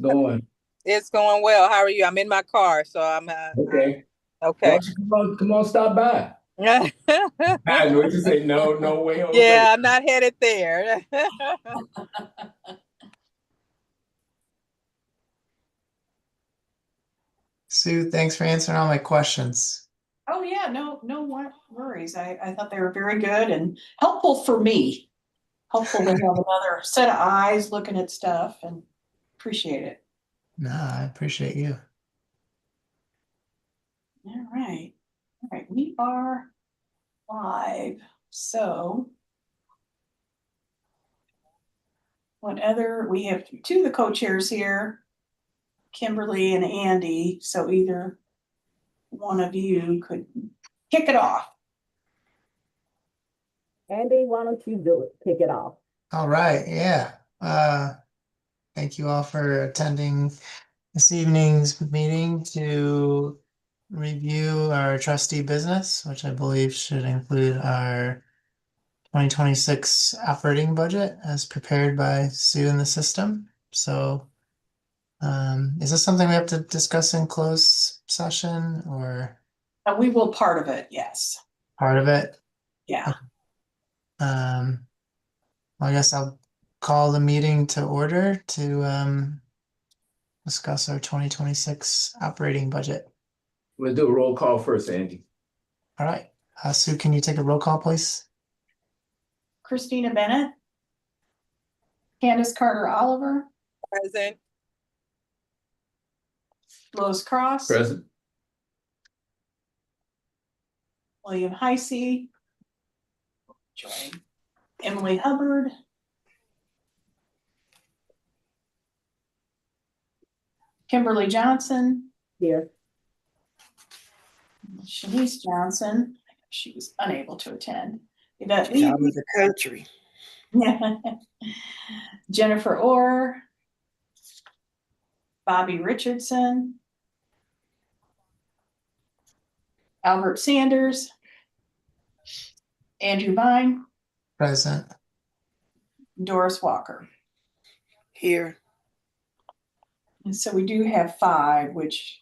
going? It's going well. How are you? I'm in my car, so I'm Okay. Why okay. don't you come on, stop by? I know what you say. No, no way on the face. Yeah, I'm not headed there. Sue, thanks for answering all my questions. Oh yeah, no worries. I thought they were very good and helpful for me. Helpful to have another set of eyes looking at stuff and appreciate it. No, I appreciate you. All right. All right, we are live. So we have two of the co-chairs here, Kimberly and Andy. So either one of you could kick it off. Andy, why don't you do it? Kick it off. All right, yeah. Thank you all for attending this evening's meeting to review our trustee business, which I believe should include our 2026 operating budget as prepared by Sue in the system. So, is this something we have to discuss in closed session or We will part of it, yes. part of it? Yeah. Well, I guess I'll call the meeting to order to discuss our 2026 operating budget. We'll do a roll call first, Andy. All right. Sue, can you take a roll call, please? Christina Bennett. Candace Carter Oliver. Present. Lois Cross. Present. William Heisey. Join. Emily Hubbard. Kimberly Johnson. Here. Shanice Johnson. She was unable to attend. Yvette Out Lee. of the country. Jennifer Orr. Bobby Richardson. Albert Sanders. Andrew Vine. Present. Doris Walker. Here. And so we do have 5, which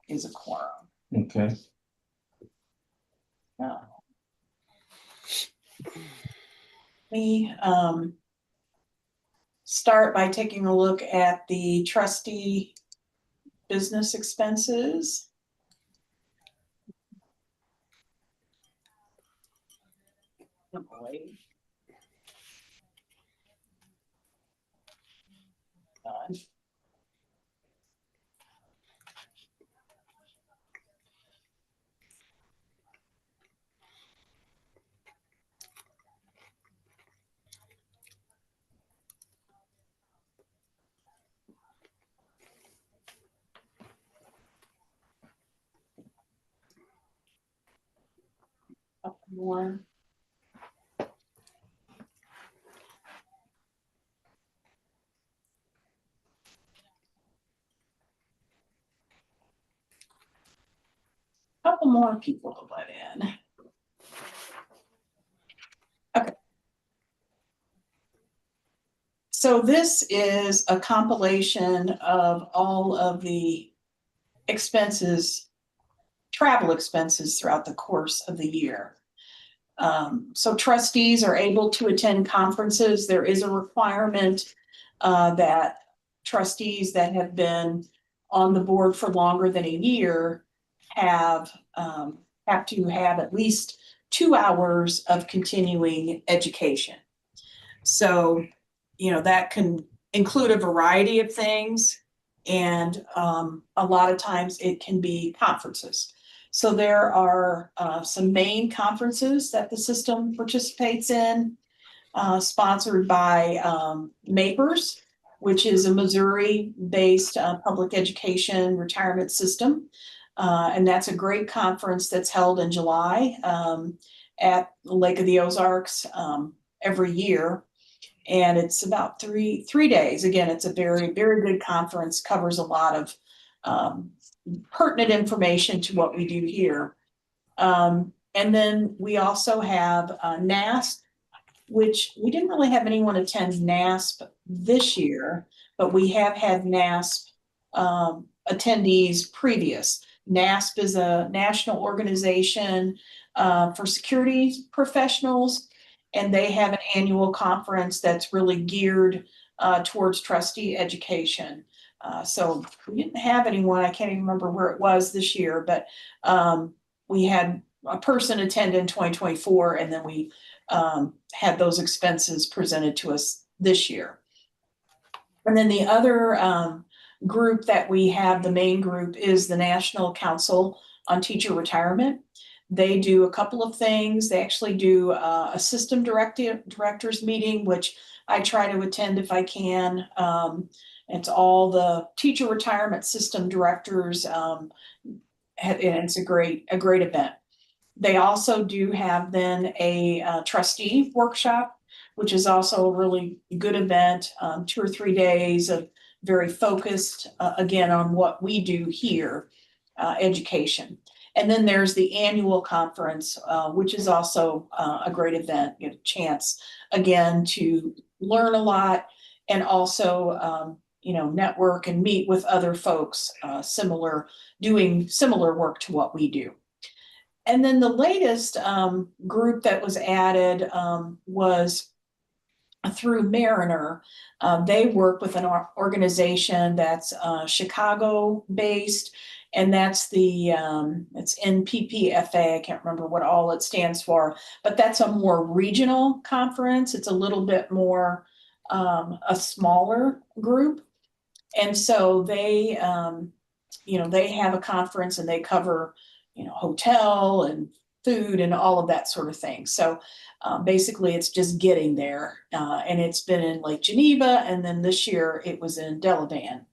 is a quorum. Okay. We start by taking a look at the trustee business expenses. Oh boy. More. Couple more people to let in. Okay. So this is a compilation of all of the expenses, travel expenses throughout the course of the year. So trustees are able to attend conferences. There is a requirement that trustees that have been on the board for longer than a year have to have at least 2 hours of continuing education. So, you know, that can include a variety of things, and a lot of times it can be conferences. So there are some main conferences that the system participates in, sponsored by MAPERS, which is a Missouri-based public education retirement system. And that's a great conference that's held in July at Lake of the Ozarks every year. And it's about three days. Again, it's a very, very good conference, covers a lot of pertinent information to what we do here. And then we also have NASP, which we didn't really have anyone attend NASP this year, but we have had NASP attendees previous. NASP is a national organization for security professionals, and they have an annual conference that's really geared towards trustee education. So we didn't have anyone, I can't even remember where it was this year, but we had a person attend in 2024, and then we had those expenses presented to us this year. And then the other group that we have, the main group, is the National Council on Teacher Retirement. They do a couple of things. They actually do a system directors meeting, which I try to attend if I can. It's all the teacher retirement system directors, and it's a great event. They also do have then a trustee workshop, which is also a really good event, 2 or 3 days of very focused, again, on what we do here, education. And then there's the annual conference, which is also a great event. You get a chance, again, to learn a lot and also, network and meet with other folks doing similar work to what we do. And then the latest group that was added was through Mariner. They work with an organization that's Chicago-based, and that's it's NPPFA. I can't remember what all it stands for, but that's a more regional conference. It's a little bit more a smaller group, and so they have a conference and they cover hotel and food and all of that sort of thing. So basically it's just getting there, and it's been in Lake Geneva, and then this year it was in Delavan.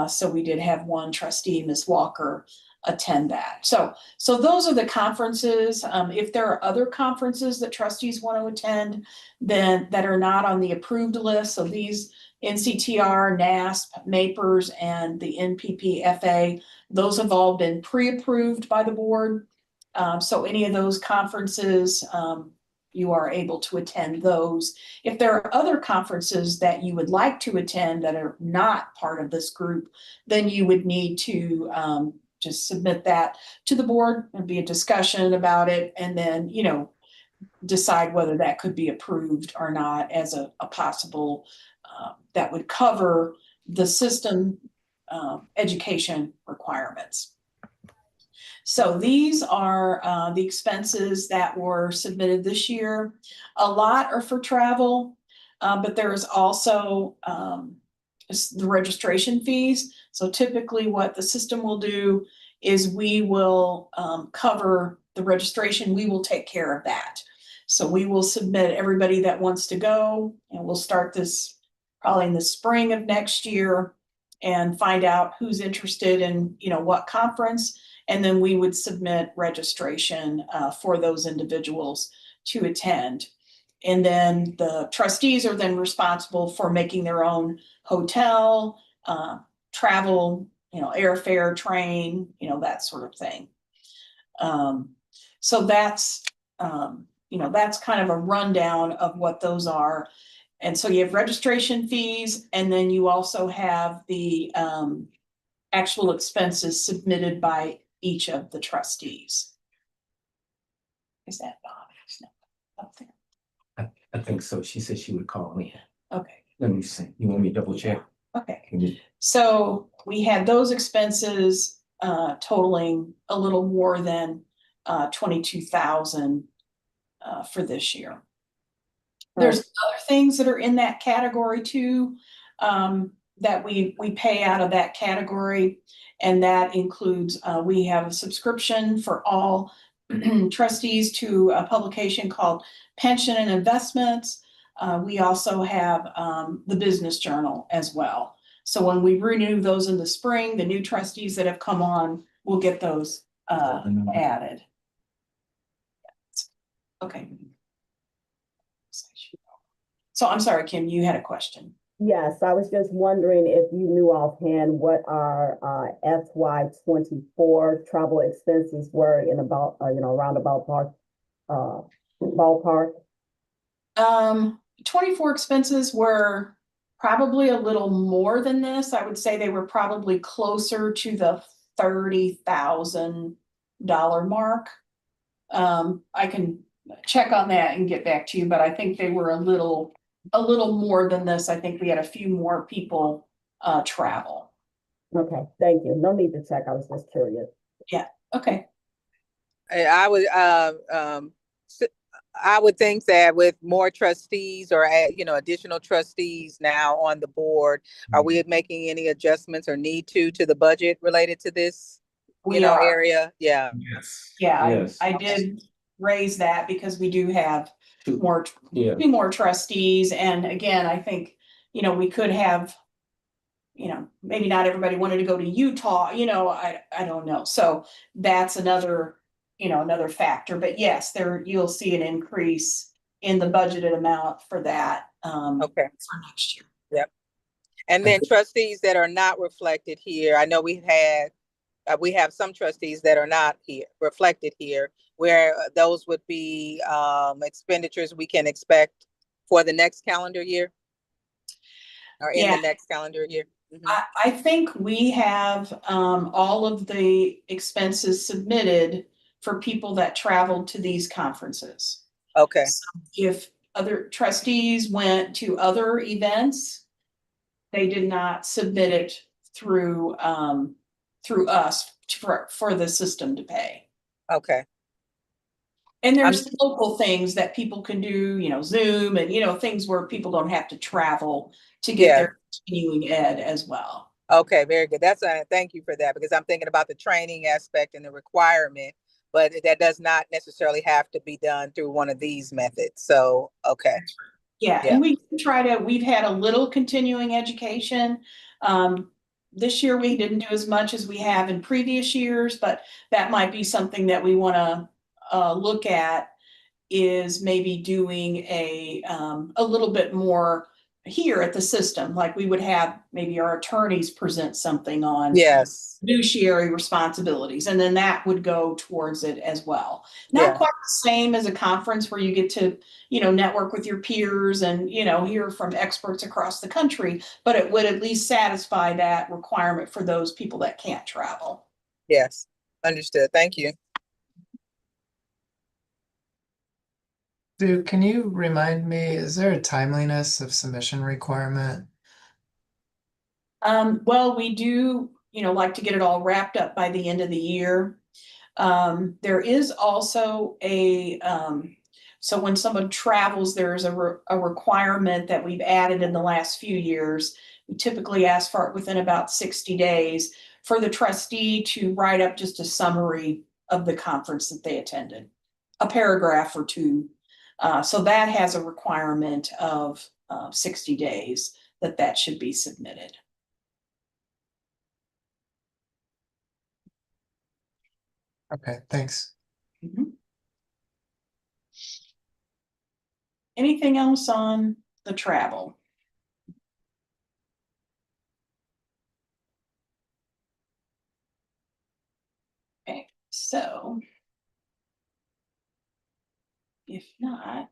So we did have one trustee, Ms. Walker, attend that. So those are the conferences. If there are other conferences that trustees want to attend then that are not on the approved list, so these NCTR, NASP, MAPERS, and the NPPFA, those have all been pre-approved by the board. So any of those conferences, you are able to attend those. If there are other conferences that you would like to attend that are not part of this group, then you would need to just submit that to the board. There'd be a discussion about it, and then, decide whether that could be approved or not as a possible that would cover the system education requirements. So these are the expenses that were submitted this year. A lot are for travel, but there is also the registration fees. So typically what the system will do is we will cover the registration. We will take care of that. So we will submit everybody that wants to go, and we'll start this probably in the spring of next year and find out who's interested in, what conference. And then we would submit registration for those individuals to attend. And then the trustees are then responsible for making their own hotel, travel, airfare, train, that sort of thing. So that's kind of a rundown of what those are. And so you have registration fees, and then you also have the actual expenses submitted by each of the trustees. Is that Bob? No, up there. I think so. She said she would call me. Okay. Let me see. You want me to double check? Okay. So we had those expenses totaling a little more than $22,000 for this year. There's other things that are in that category too, that we pay out of that category, and that includes we have a subscription for all trustees to a publication called Pension and Investments. We also have the Business Journal as well. So when we renew those in the spring, the new trustees that have come on will get those added. Okay. So I'm sorry, Kim, you had a question. Yes, I was just wondering if you knew offhand what our FY24 travel expenses were in about, around about ballpark. 24 expenses were probably a little more than this. I would say they were probably closer to the $30,000 mark. I can check on that and get back to you, but I think they were a little more than this. I think we had a few more people travel. Okay, thank you. No need to check. I was just curious. Okay. I would, I would think that with more trustees or, additional trustees now on the board, are we making any adjustments or need to the budget related to this, We are. area? Yeah. Yes. Yeah, Yes. I did raise that because we do have Two. more, Yeah. few more trustees. And again, I think, we could have, maybe not everybody wanted to go to Utah, I don't know. So that's another, another factor. But yes, you'll see an increase in the budgeted amount for that Okay. for next year. Yep. And then trustees that are not reflected here, I know we have some trustees that are not here, reflected here, where those would be expenditures we can expect for the next calendar year or in the next calendar year. I think we have all of the expenses submitted for people that traveled to these conferences. Okay. So if other trustees went to other events, they did not submit it through us for the system to pay. Okay. And there's local things that people can do, Zoom and, things where people don't have to travel to get their continuing ed as well. Okay, very good. Thank you for that, because I'm thinking about the training aspect and the requirement, but that does not necessarily have to be done through one of these methods. So, okay. Yeah, and we've had a little continuing education. This year we didn't do as much as we have in previous years, but that might be something that we want to look at, is maybe doing a little bit more here at the system. Like we would have maybe our attorneys present something on fiduciary responsibilities, and then that would go towards it as well. Not quite the same as a conference where you get to, network with your peers and, hear from experts across the country, but it would at least satisfy that requirement for those people that can't travel. Yes, understood. Thank you. Sue, can you remind me, is there a timeliness of submission requirement? Well, we do, like to get it all wrapped up by the end of the year. There is also so when someone travels, there's a requirement that we've added in the last few years. We typically ask for it within about 60 days for the trustee to write up just a summary of the conference that they attended, a paragraph or two. So that has a requirement of 60 days that should be submitted. Okay, thanks. Mm-hmm. Anything else on the travel? Okay, so if not,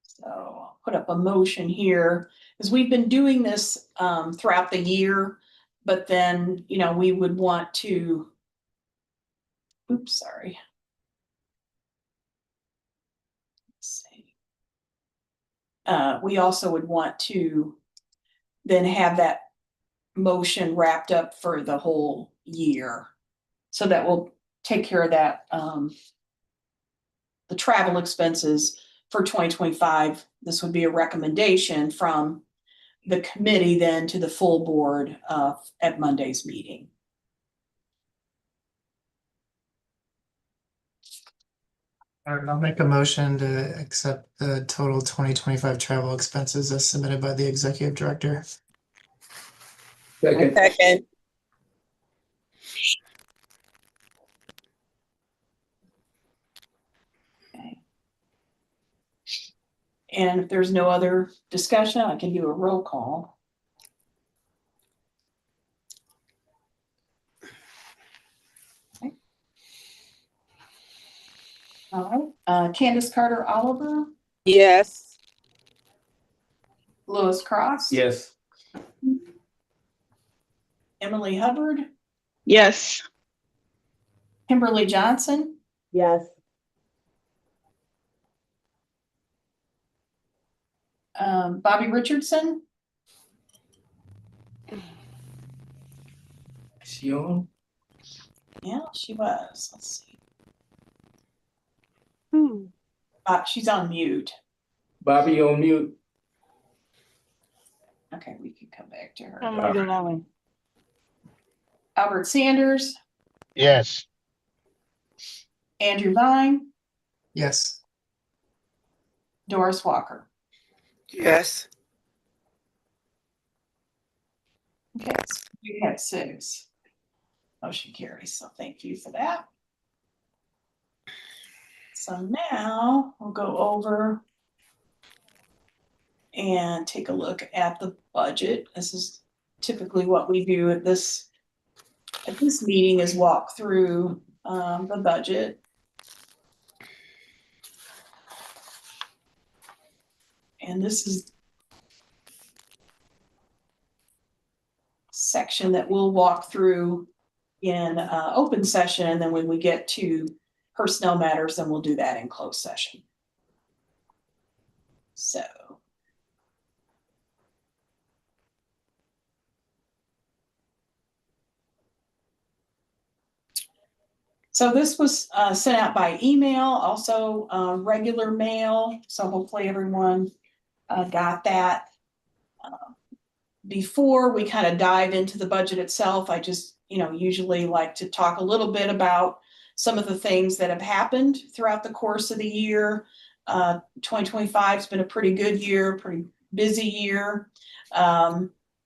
so I'll put up a motion here, because we've been doing this throughout the year, but then, we would want to, oops, sorry. Let's see. We also would want to then have that motion wrapped up for the whole year. So that will take care of that, the travel expenses for 2025. This would be a recommendation from the committee then to the full board at Monday's meeting. All right, I'll make a motion to accept the total 2025 travel expenses as submitted by the executive director. Second. Second. Okay. And if there's no other discussion, I can do a roll call. Okay. All right, Candace Carter Oliver, Yes. Louis Cross. Yes. Emily Hubbard, Yes. Kimberly Johnson, Yes. Bobby Richardson, Is she on? yeah, she was, let's see, Hmm. she's on mute. Bobby on mute. Okay, we can come back to her. I'm moving that way. Albert Sanders, Yes. Andrew Vine, Yes. Doris Walker. Yes. Okay, so we had 6. Motion carries, so thank you for that. So now we'll go over and take a look at the budget. This is typically what we do at this meeting, is walk through the budget. And this is section that we'll walk through in open session, and then when we get to personnel matters, then we'll do that in closed session. So this was sent out by email, also regular mail. So hopefully everyone got that. Before we kind of dive into the budget itself, I just, usually like to talk a little bit about some of the things that have happened throughout the course of the year. 2025 has been a pretty good year, pretty busy year.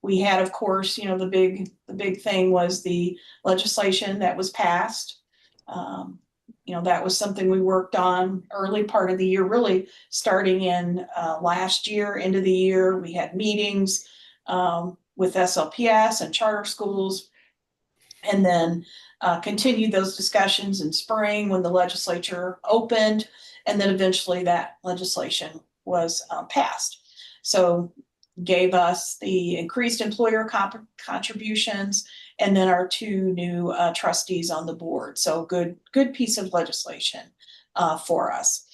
We had, of course, the big thing was the legislation that was passed. That was something we worked on early part of the year, really starting in last year, end of the year. We had meetings with SLPS and charter schools, and then continued those discussions in spring when the legislature opened, and then eventually that legislation was passed. So gave us the increased employer contributions, and then our 2 new trustees on the board. So good piece of legislation for us.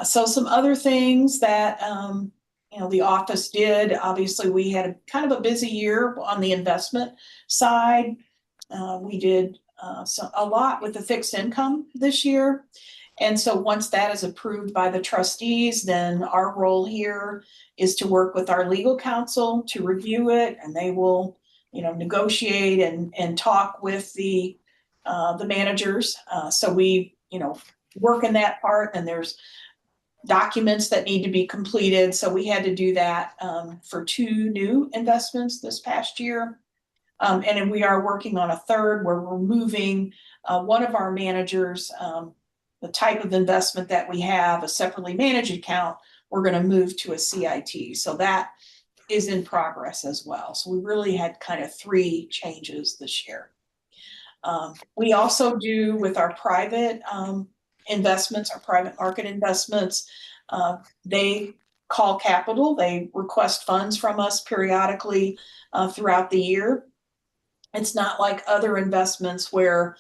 So some other things that the office did. Obviously, we had kind of a busy year on the investment side. We did a lot with the fixed income this year. And so once that is approved by the trustees, then our role here is to work with our legal counsel to review it, and they will, negotiate and talk with the managers. So we, work in that part, and there's documents that need to be completed. So we had to do that for 2 new investments this past year. And then we are working on a third where we're moving one of our managers, the type of investment that we have, a separately managed account, we're going to move to a CIT. So that is in progress as well. So we really had kind of 3 changes this year. We also do with our private investments, our private market investments, they call capital. They request funds from us periodically throughout the year. It's not like other investments where,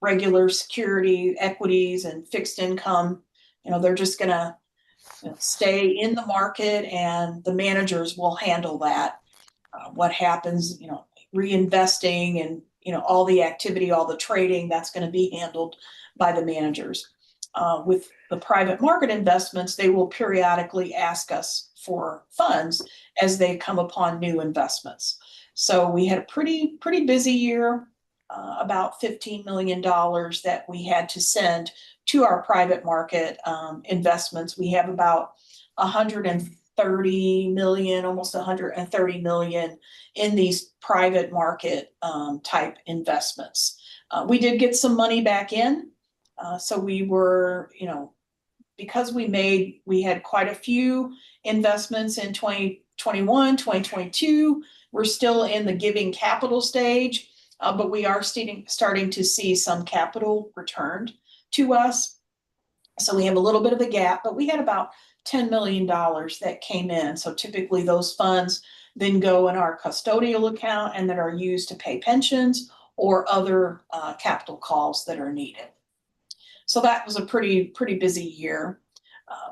regular security, equities, and fixed income, they're just going to stay in the market, and the managers will handle that. What happens, reinvesting and, all the activity, all the trading, that's going to be handled by the managers. With the private market investments, they will periodically ask us for funds as they come upon new investments. So we had a pretty busy year, about $15 million that we had to send to our private market investments. We have about 130 million, almost 130 million in these private market type investments. We did get some money back in. So we were, because we had quite a few investments in 2021, 2022. We're still in the giving capital stage, but we are starting to see some capital returned to us. So we have a little bit of a gap, but we had about $10 million that came in. So typically those funds then go in our custodial account and that are used to pay pensions or other capital calls that are needed. So that was a pretty busy year.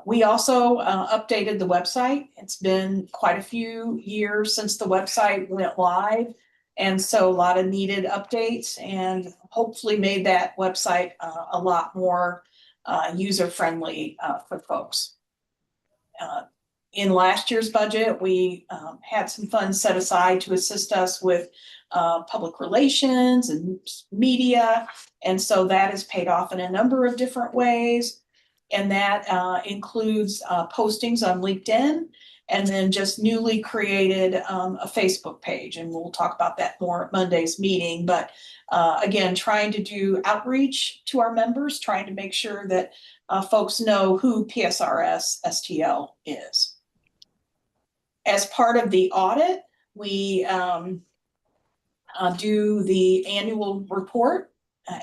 We also updated the website. It's been quite a few years since the website went live. And so a lot of needed updates and hopefully made that website a lot more user-friendly for folks. In last year's budget, we had some funds set aside to assist us with public relations and media. And so that is paid off in a number of different ways. And that includes postings on LinkedIn and then just newly created a Facebook page. And we'll talk about that more at Monday's meeting. But again, trying to do outreach to our members, trying to make sure that folks know who PSRS STL is. As part of the audit, we do the annual report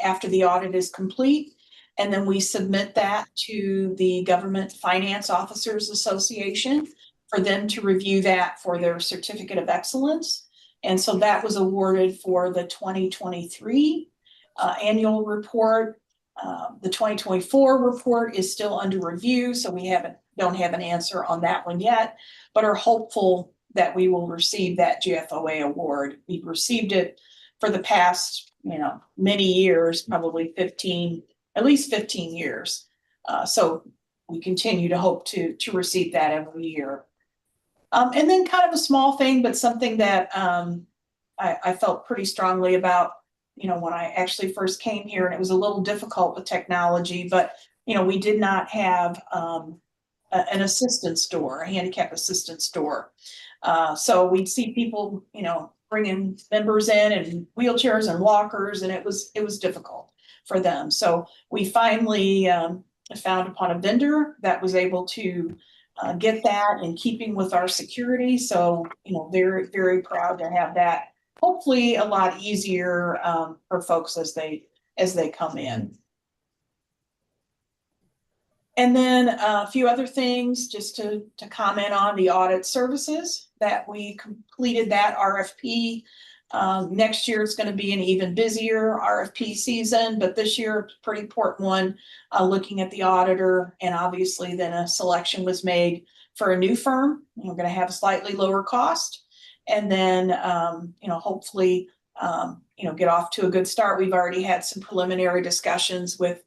after the audit is complete. And then we submit that to the Government Finance Officers Association for them to review that for their Certificate of Excellence. And so that was awarded for the 2023 annual report. The 2024 report is still under review, so we don't have an answer on that one yet, but are hopeful that we will receive that GFOA award. We've received it for the past, many years, probably at least 15 years. So we continue to hope to receive that every year. And then kind of a small thing, but something that I felt pretty strongly about, when I actually first came here, and it was a little difficult with technology, but, we did not have an assistance store, a handicap assistance store. So we'd see people, bringing members in and wheelchairs and walkers, and it was difficult for them. So we finally found upon a vendor that was able to get that in keeping with our security. So, very, very proud to have that. Hopefully a lot easier for folks as they come in. And then a few other things just to comment on the audit services that we completed that RFP. Next year it's going to be an even busier RFP season, but this year it's a pretty important one, looking at the auditor, and obviously then a selection was made for a new firm. We're going to have a slightly lower cost, and then hopefully get off to a good start. We've already had some preliminary discussions with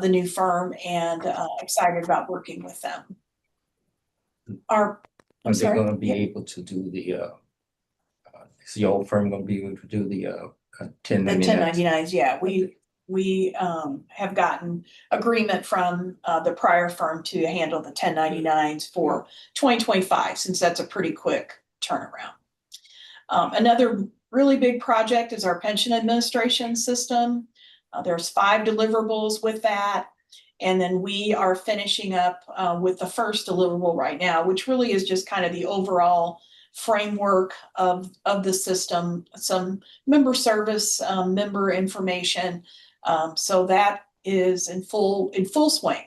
the new firm, and excited about working with them. Are they going to be able to do the? Is your firm going to be able to do the 1099s? The 1099s, yeah. We have gotten agreement from the prior firm to handle the 1099s for 2025, since that's a pretty quick turnaround. Another really big project is our pension administration system. There's 5 deliverables with that. And then we are finishing up with the first deliverable right now, which really is just kind of the overall framework of the system, some member service, member information. So that is in full swing.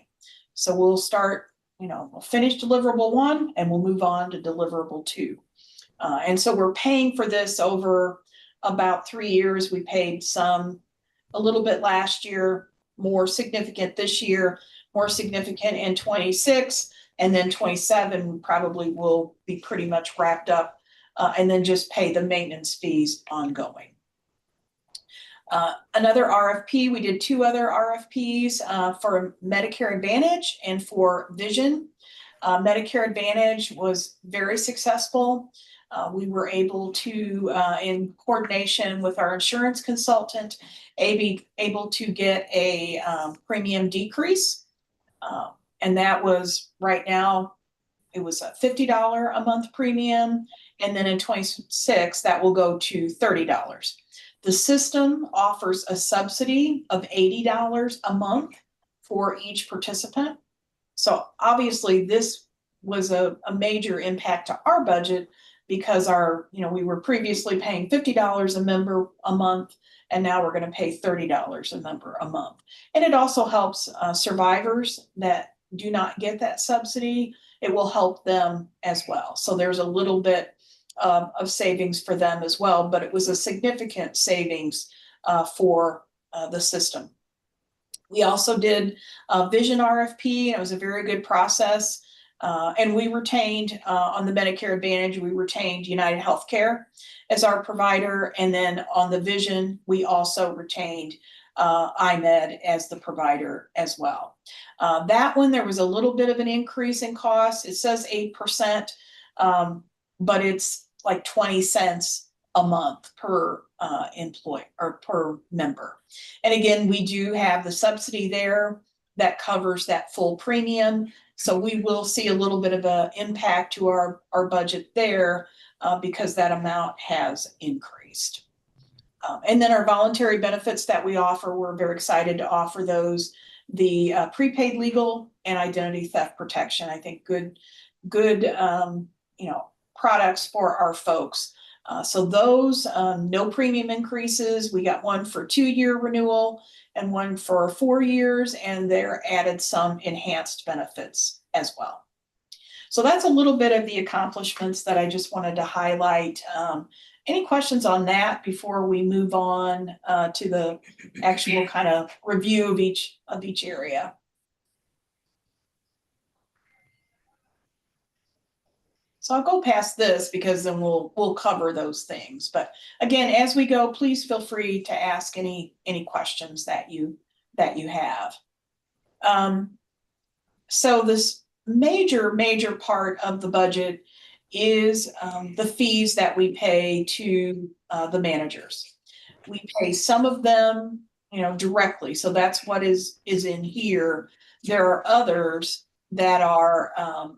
So we'll start, we'll finish deliverable 1 and we'll move on to deliverable 2. And so we're paying for this over about 3 years. We paid a little bit last year, more significant this year, more significant in 26, and then 27 probably will be pretty much wrapped up, and then just pay the maintenance fees ongoing. Another RFP, we did 2 other RFPs for Medicare Advantage and for Vision. Medicare Advantage was very successful. We were able to, in coordination with our insurance consultant, able to get a premium decrease. And that was right now, it was a $50 a month premium. And then in 26, that will go to $30. The system offers a subsidy of $80 a month for each participant. So obviously this was a major impact to our budget, because we were previously paying $50 a member a month, and now we're gonna pay $30 a month. And it also helps survivors that do not get that subsidy. It will help them as well. So there's a little bit of savings for them as well, but it was a significant savings for the system. We also did a vision RFP, and it was a very good process. And we retained on the Medicare Advantage, we retained United Healthcare as our provider. And then on the vision, we also retained IMED as the provider as well. That one, there was a little bit of an increase in cost. It says 8%, but it's like 20 cents a month per employee or per member. And again, we do have the subsidy there that covers that full premium. So we will see a little bit of an impact to our budget there because that amount has increased. And then our voluntary benefits that we offer, we're very excited to offer those. The prepaid legal and identity theft protection, I think good products for our folks. So those, no premium increases. We got one for 2-year renewal and one for 4 years, and they're added some enhanced benefits as well. So that's a little bit of the accomplishments that I just wanted to highlight. Any questions on that before we move on to the actual kind of review of each area? So I'll go past this because then we'll cover those things. But again, as we go, please feel free to ask any questions that you have. So this major part of the budget is the fees that we pay to the managers. We pay some of them, directly. So that's what is in here. There are others that are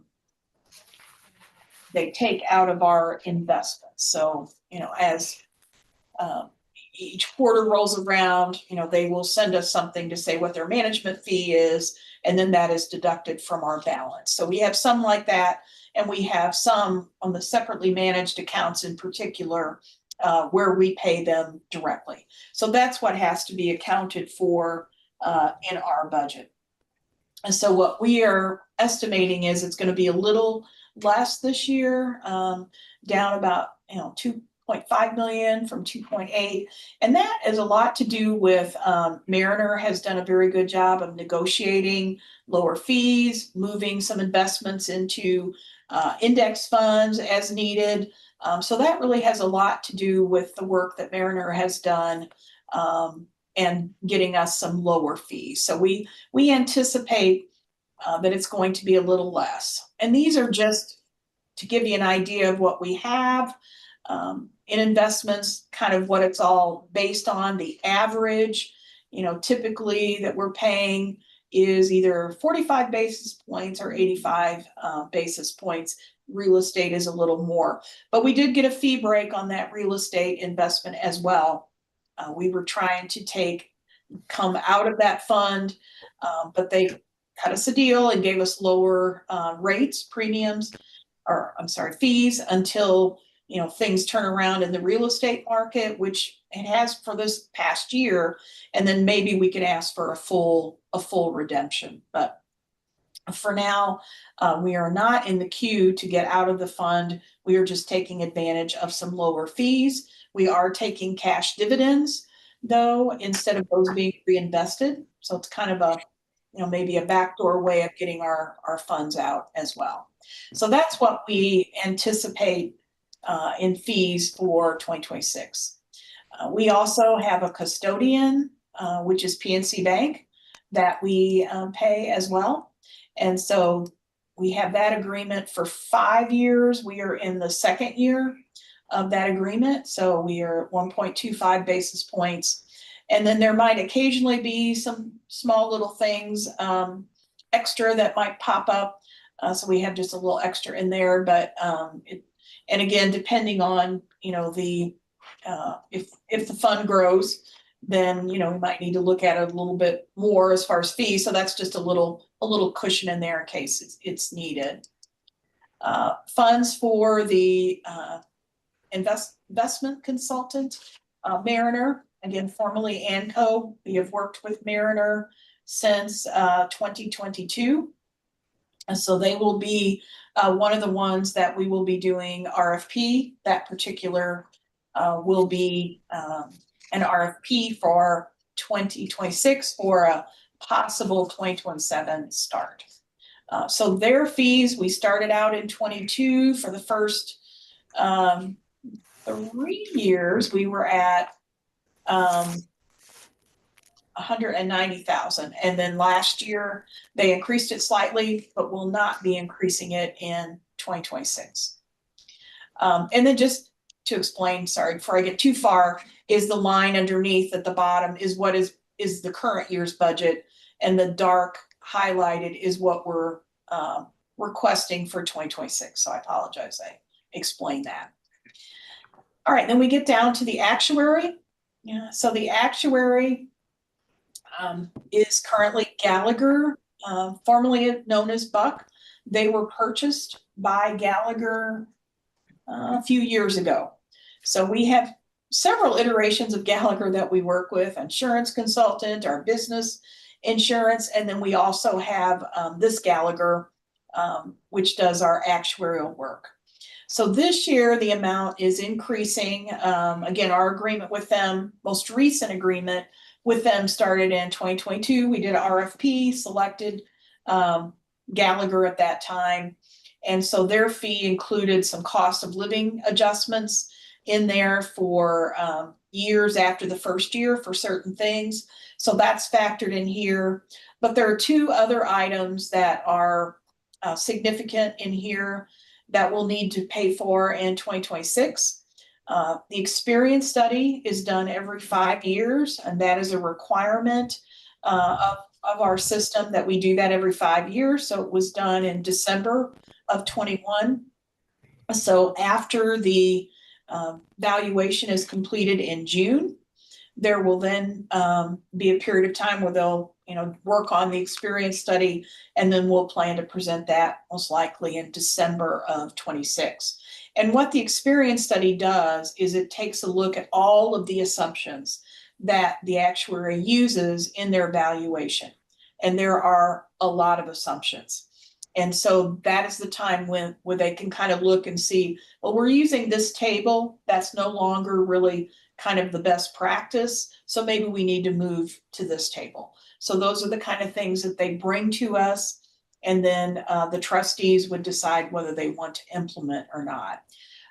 they take out of our investments. So, as each quarter rolls around, they will send us something to say what their management fee is, and then that is deducted from our balance. So we have some like that, and we have some on the separately managed accounts in particular, where we pay them directly. So that's what has to be accounted for in our budget. And so what we are estimating is it's going to be a little less this year, down about 2.5 million from 2.8, and that is a lot to do with Mariner has done a very good job of negotiating lower fees, moving some investments into index funds as needed. So that really has a lot to do with the work that Mariner has done and getting us some lower fees. So we anticipate that it's going to be a little less. And these are just to give you an idea of what we have in investments, kind of what it's all based on. The average, typically that we're paying is either 45 basis points or 85 basis points. Real estate is a little more, but we did get a fee break on that real estate investment as well. We were trying to come out of that fund, but they cut us a deal and gave us lower fees until things turn around in the real estate market, which it has for this past year, and then maybe we could ask for a full redemption. But for now, we are not in the queue to get out of the fund. We are just taking advantage of some lower fees. We are taking cash dividends, though, instead of those being reinvested. So it's kind of maybe a backdoor way of getting our funds out as well. So that's what we anticipate in fees for 2026. We also have a custodian, which is PNC Bank, that we pay as well. And so we have that agreement for 5 years. We are in the second year of that agreement. So we are at 1.25 basis points. And then there might occasionally be some small little things extra that might pop up. So we have just a little extra in there, but and again, depending on if the fund grows, then we might need to look at it a little bit more as far as fees. So that's just a little cushion in there in case it's needed. Funds for the investment consultant, Mariner. again, formerly ANCO. We have worked with Mariner since 2022. And so they will be one of the ones that we will be doing RFP. That particular will be an RFP for 2026 for a possible 2027 start. So their fees, we started out in 22 for the first 3 years. We were at 190,000, and then last year they increased it slightly, but will not be increasing it in 2026. And then just to explain, sorry, before I get too far, is the line underneath at the bottom is what is the current year's budget, and the dark highlighted is what we're requesting for 2026. So I apologize, I explained that. All right, then we get down to the actuary. Yeah, so the actuary is currently Gallagher, formerly known as Buck. They were purchased by Gallagher a few years ago. So we have several iterations of Gallagher that we work with: insurance consultant, our business insurance, and then we also have this Gallagher, which does our actuarial work. So this year the amount is increasing. Again, our agreement with them, most recent agreement with them, started in 2022. We did an RFP, selected Gallagher at that time. And so their fee included some cost of living adjustments in there for years after the first year for certain things. So that's factored in here. But there are two other items that are significant in here that we'll need to pay for in 2026. The experience study is done every 5 years, and that is a requirement of our system that we do that every 5 years. So it was done in December of 21. So after the valuation is completed in June, there will then be a period of time where they'll work on the experience study, and then we'll plan to present that most likely in December of 26. And what the experience study does is it takes a look at all of the assumptions that the actuary uses in their valuation. And there are a lot of assumptions. And so that is the time where they can kind of look and see, well, we're using this table that's no longer really kind of the best practice. So maybe we need to move to this table. So those are the kind of things that they bring to us. And then the trustees would decide whether they want to implement or not.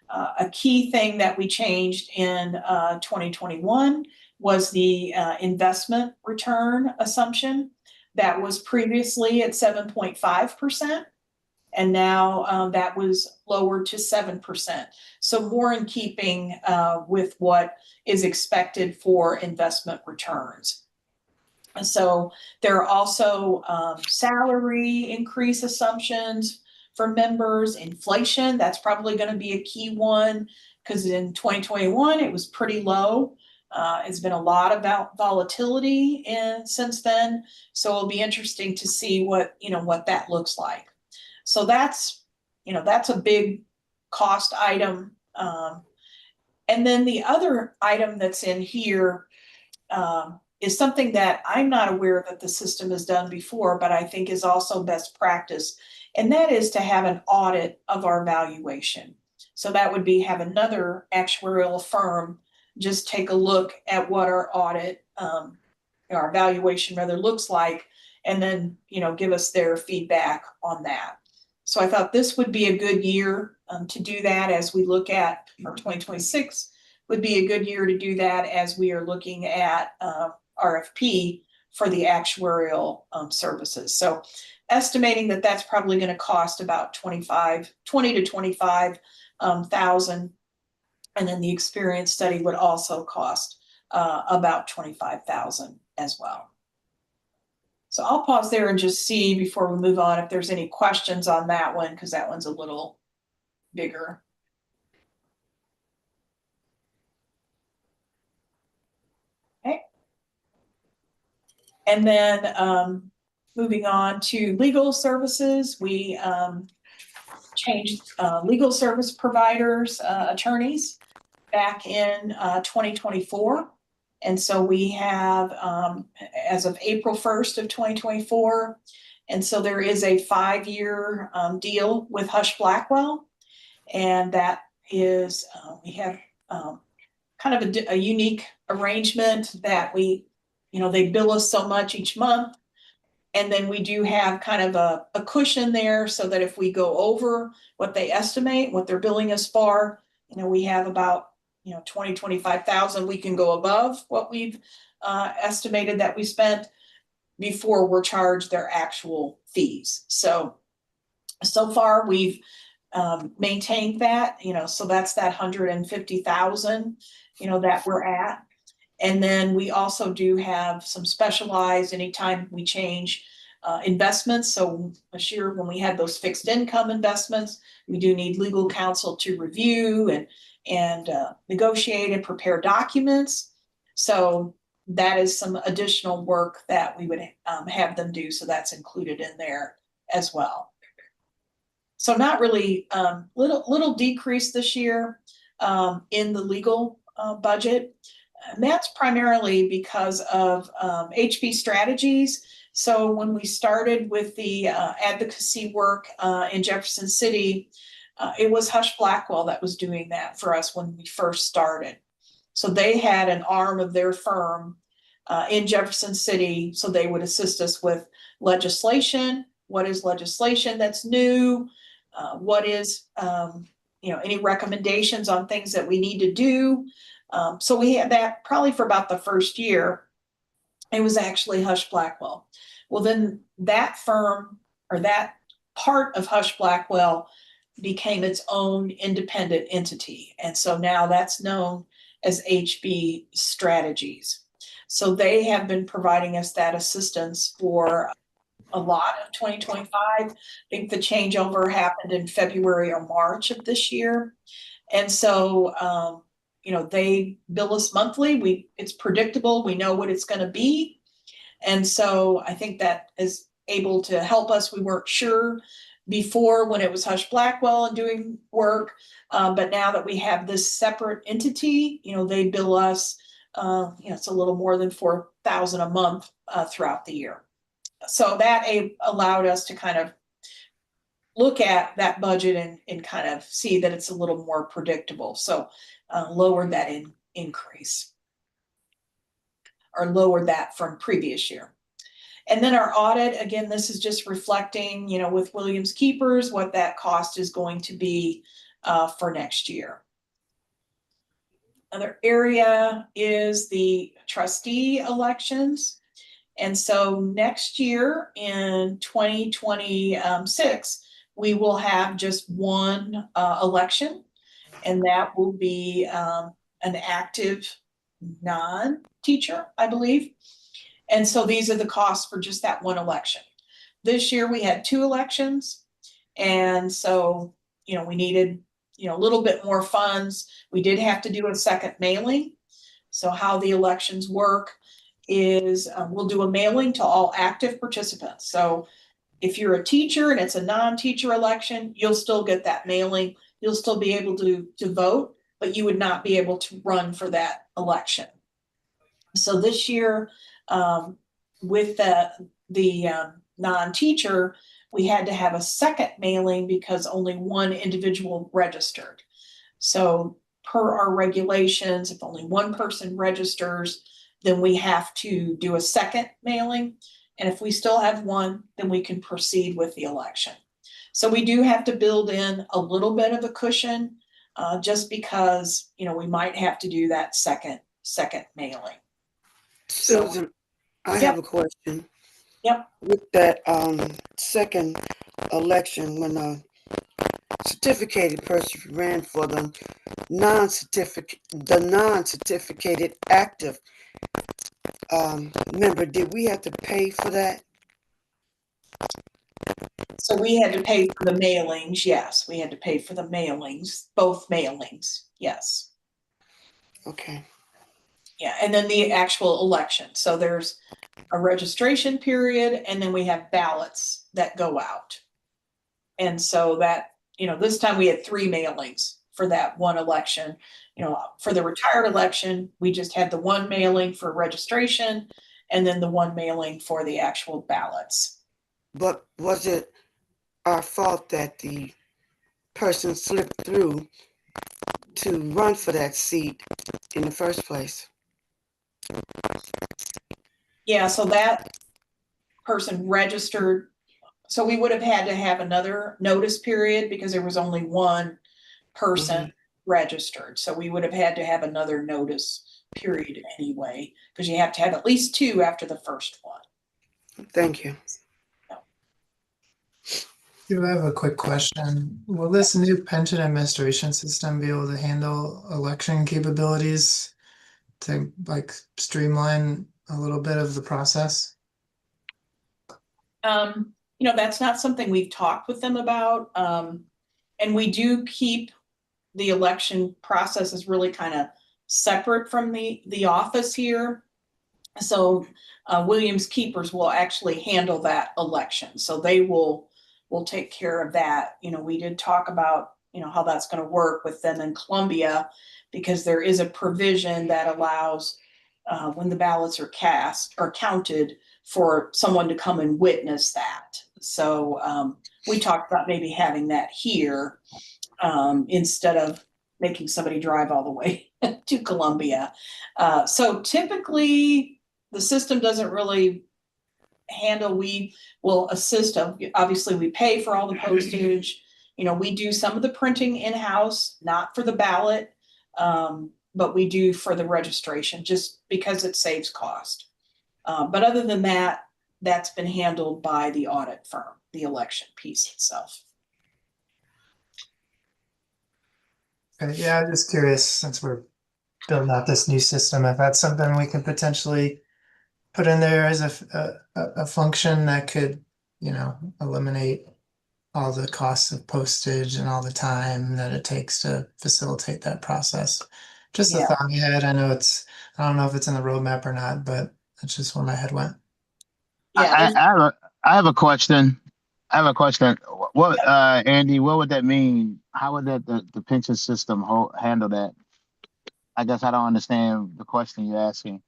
A key thing that we changed in 2021 was the investment return assumption that was previously at 7.5%. And now that was lowered to 7%. So more in keeping with what is expected for investment returns. And so there are also salary increase assumptions for members. Inflation, that's probably going to be a key one, because in 2021 it was pretty low. It's been a lot about volatility since then. So it'll be interesting to see what that looks like. So that's a big cost item. And then the other item that's in here is something that I'm not aware that the system has done before, but I think is also best practice. And that is to have an audit of our valuation. So that would be have another actuarial firm just take a look at what our audit, our valuation rather looks like, and then, give us their feedback on that. So I thought this would be a good year to do that as we look at, or 2026 would be a good year to do that as we are looking at RFP for the actuarial services. So estimating that that's probably going to cost about 20 to 25,000. And then the experience study would also cost about 25,000 as well. So I'll pause there and just see before we move on if there's any questions on that one, because that one's a little bigger. Okay. And then moving on to legal services, we changed legal service providers, attorneys back in 2024. And so we have, as of April 1st of 2024, and so there is a 5-year deal with Hush Blackwell. And that is, we have kind of a unique arrangement that they bill us so much each month. And then we do have kind of a cushion there so that if we go over what they estimate, what they're billing us for, we have about 25,000, we can go above what we've estimated that we spent before we're charged their actual fees. So far we've maintained that, so that's that 150,000, that we're at. And then we also do have some specialized anytime we change investments. So this year when we had those fixed income investments, we do need legal counsel to review and negotiate and prepare documents. So that is some additional work that we would have them do. So that's included in there as well. So not really, little decrease this year in the legal budget. And that's primarily because of HB strategies. So when we started with the advocacy work in Jefferson City, it was Hush Blackwell that was doing that for us when we first started. So they had an arm of their firm in Jefferson City, so they would assist us with legislation. What is legislation that's new? What is, any recommendations on things that we need to do? So we had that probably for about the first year. It was actually Hush Blackwell. Well, then that firm or that part of Hush Blackwell became its own independent entity. And so now that's known as HB Strategies. So they have been providing us that assistance for a lot of 2025. I think the changeover happened in February or March of this year. And so, they bill us monthly. It's predictable. We know what it's going to be. And so I think that is able to help us. We weren't sure before when it was Hush Blackwell and doing work. But now that we have this separate entity, they bill us, it's a little more than $4,000 a month throughout the year. So that allowed us to kind of look at that budget and kind of see that it's a little more predictable. So lowered that increase or lowered that from previous year. And then our audit, again, this is just reflecting, with Williams Keepers, what that cost is going to be for next year. Another area is the trustee elections. And so next year in 2026, we will have just one election, and that will be an active non-teacher, I believe. And so these are the costs for just that one election. This year we had 2 elections. And so, we needed, a little bit more funds. We did have to do a second mailing. So how the elections work is we'll do a mailing to all active participants. So if you're a teacher and it's a non-teacher election, you'll still get that mailing. You'll still be able to vote, but you would not be able to run for that election. So this year, with the non-teacher, we had to have a second mailing because only one individual registered. So per our regulations, if only one person registers, then we have to do a second mailing. And if we still have one, then we can proceed with the election. So we do have to build in a little bit of a cushion just because, we might have to do that second mailing. Susan, I Yep. have a question. Yep. With that second election, when a certificated person ran for the non-certificated active member, did we have to pay for that? So we had to pay for the mailings. Yes, we had to pay for the mailings, both mailings. Yes. Okay. Yeah, and then the actual election. So there's a registration period, and then we have ballots that go out. And so that, this time we had 3 mailings for that one election. You know, for the retired election, we just had the one mailing for registration and then the one mailing for the actual ballots. But was it our fault that the person slipped through to run for that seat in the first place? Yeah, so that person registered. So we would have had to have another notice period because there was only one person registered. So we would have had to have another notice period anyway, because you have to have at least two after the first one. Thank you. Do I have a quick question? Will this new pension administration system be able to handle election capabilities to like streamline a little bit of the process? You know, that's not something we've talked with them about. And we do keep the election process is really kind of separate from the office here. So Williams Keepers will actually handle that election. So they will take care of that. You know, we did talk about, you know, how that's going to work with them in Columbia, because there is a provision that allows when the ballots are cast or counted for someone to come and witness that. So we talked about maybe having that here instead of making somebody drive all the way to Columbia. So typically the system doesn't really handle, we will assist. Obviously we pay for all the postage. You know, we do some of the printing in-house, not for the ballot, but we do for the registration just because it saves cost. But other than that, that's been handled by the audit firm, the election piece itself. Okay, yeah, I'm just curious, since we're building out this new system, if that's something we could potentially put in there as a function that could, you know, eliminate all the costs of postage and all the time that it takes to facilitate that process. Just a Yeah. thought in my head. I don't know if it's in the roadmap or not, but that's just where my head went. Yeah, I have a question. I have a question. What, Andy, what would that mean? How would the pension system handle that? I guess I don't understand the question you're asking.